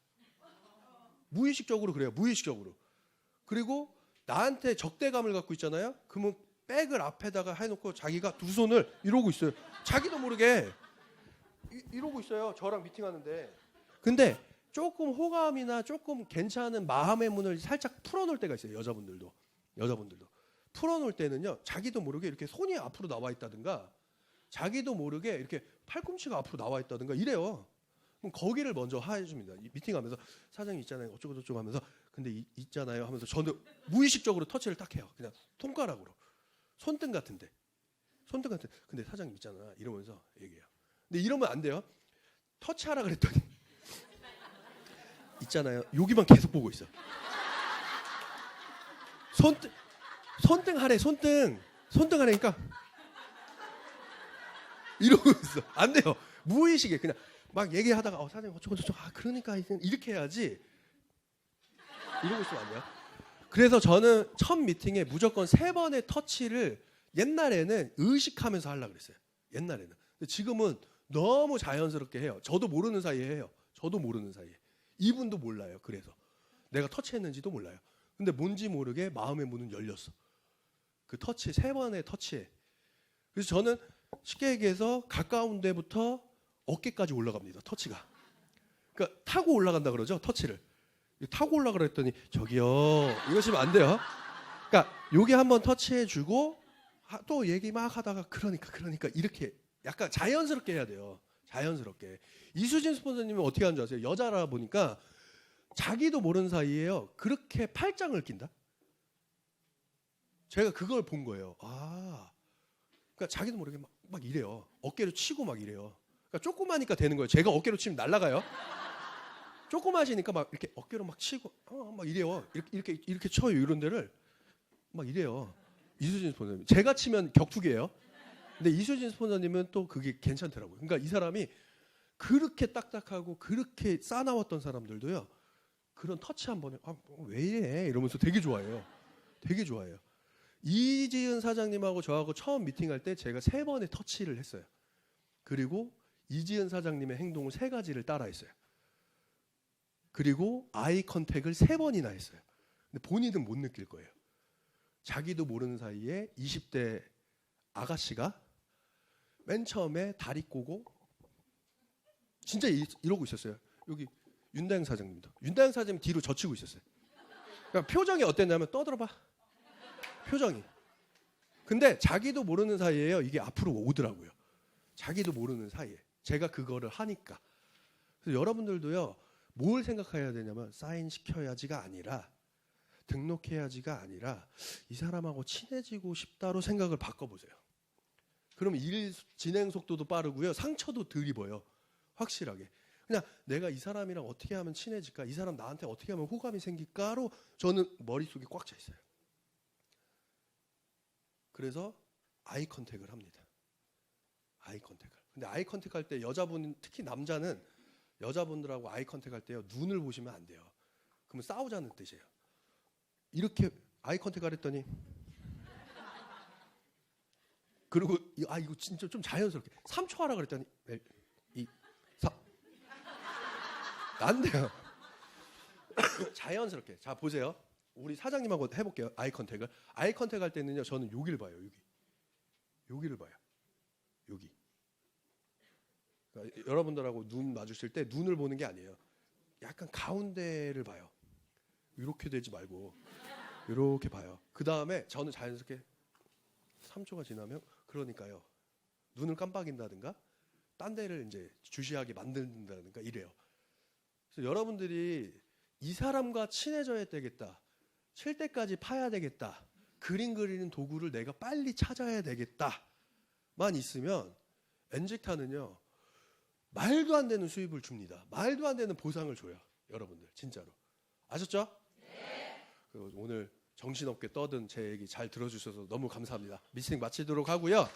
무의식적으로 그래요. 무의식적으로. 그리고 나한테 적대감을 갖고 있잖아요. 그러면 백을 앞에다가 해놓고 자기가 두 손을 이러고 있어요. 자기도 모르게 이러고 있어요. 저랑 미팅하는데. 근데 조금 호감이나 조금 괜찮은 마음의 문을 살짝 풀어놓을 때가 있어요. 여자분들도 풀어놓을 때는요, 자기도 모르게 이렇게 손이 앞으로 나와 있다든가, 자기도 모르게 이렇게 팔꿈치가 앞으로 나와 있다든가 이래요. 그럼 거기를 먼저 해줍니다. 미팅하면서 사장님 있잖아요. 어쩌고 저쩌고 하면서, 근데 있잖아요 하면서 저는 무의식적으로 터치를 딱 해요. 그냥 손가락으로. 손등 같은데. 근데 사장님 있잖아. 이러면서 얘기해요. 근데 이러면 안 돼요. 터치하라 그랬더니 있잖아요. 여기만 계속 보고 있어. 손등 하래. 손등 하래니까 이러고 있어. 안 돼요. 무의식에 그냥 막 얘기하다가 사장님 어쩌고 저쩌고 그러니까 이렇게 해야지. 이러고 있으면 안 돼요. 그래서 저는 첫 미팅에 무조건 3번의 터치를 옛날에는 의식하면서 하려고 그랬어요. 옛날에는. 근데 지금은 너무 자연스럽게 해요. 저도 모르는 사이에 해요. 이분도 몰라요. 그래서 내가 터치했는지도 몰라요. 근데 뭔지 모르게 마음의 문은 열렸어. 그 터치, 3번의 터치에. 그래서 저는 쉽게 얘기해서 가까운 데부터 어깨까지 올라갑니다. 터치가. 그러니까 타고 올라간다 그러죠. 터치를. 타고 올라가라 했더니 저기요. 이러시면 안 돼요. 그러니까 여기 한번 터치해주고 또 얘기 막 하다가 그러니까 이렇게 약간 자연스럽게 해야 돼요. 자연스럽게. 이수진 스폰서님은 어떻게 하는 줄 아세요? 여자라 보니까 자기도 모르는 사이에요. 그렇게 팔짱을 낀다. 제가 그걸 본 거예요. 그러니까 자기도 모르게 막 이래요. 어깨로 치고 막 이래요. 그러니까 조그마니까 되는 거예요. 제가 어깨로 치면 날아가요. 조그마시니까 막 이렇게 어깨로 막 치고 막 이래요. 이렇게 쳐요. 이런 데를 막 이래요. 이수진 스폰서님. 제가 치면 격투기예요. 근데 이수진 스폰서님은 또 그게 괜찮더라고요. 그러니까 이 사람이 그렇게 딱딱하고 그렇게 싸나웠던 사람들도요. 그런 터치 한 번에 왜 이래 이러면서 되게 좋아해요. 되게 좋아해요. 이지은 사장님하고 저하고 처음 미팅할 때 제가 3번의 터치를 했어요. 그리고 이지은 사장님의 행동을 3가지를 따라했어요. 그리고 아이 컨택을 3번이나 했어요. 근데 본인은 못 느낄 거예요. 자기도 모르는 사이에 20대 아가씨가 맨 처음에 다리 꼬고 진짜 이러고 있었어요. 여기 윤다영 사장님도. 윤다영 사장님 뒤로 젖히고 있었어요. 그러니까 표정이 어땠냐면 떠들어봐. 표정이. 근데 자기도 모르는 사이에요. 이게 앞으로 오더라고요. 자기도 모르는 사이에. 제가 그거를 하니까. 그래서 여러분들도요. 뭘 생각해야 되냐면 사인 시켜야지가 아니라 등록해야지가 아니라 이 사람하고 친해지고 싶다로 생각을 바꿔보세요. 그러면 일 진행 속도도 빠르고요. 상처도 덜 입어요. 확실하게. 그냥 내가 이 사람이랑 어떻게 하면 친해질까? 이 사람 나한테 어떻게 하면 호감이 생길까로 저는 머릿속에 꽉 차 있어요. 그래서 아이 컨택을 합니다. 아이 컨택을. 근데 아이 컨택할 때 여자분, 특히 남자는 여자분들하고 아이 컨택할 때요. 눈을 보시면 안 돼요. 그러면 싸우자는 뜻이에요. 이렇게 아이 컨택을 했더니 그리고 이거 진짜 좀 자연스럽게 3초 하라 그랬더니 1, 2, 3 안 돼요. 자연스럽게. 자 보세요. 우리 사장님하고 해볼게요. 아이 컨택을. 아이 컨택 할 때는요. 저는 여기를 봐요. 여기를 봐요. 여기. 그러니까 여러분들하고 눈 마주칠 때 눈을 보는 게 아니에요. 약간 가운데를 봐요. 이렇게 되지 말고 이렇게 봐요. 그 다음에 저는 자연스럽게 3초가 지나면 그러니까요. 눈을 깜빡인다든가 딴 데를 이제 주시하게 만든다든가 이래요. 그래서 여러분들이 이 사람과 친해져야 되겠다. 칠 때까지 파야 되겠다. 그림 그리는 도구를 내가 빨리 찾아야 되겠다만 있으면 엔직타는요. 말도 안 되는 수입을 줍니다. 말도 안 되는 보상을 줘요. 여러분들 진짜로. 아셨죠? 네. 그리고 오늘 정신없게 떠든 제 얘기 잘 들어주셔서 너무 감사합니다. 미팅 마치도록 하고요.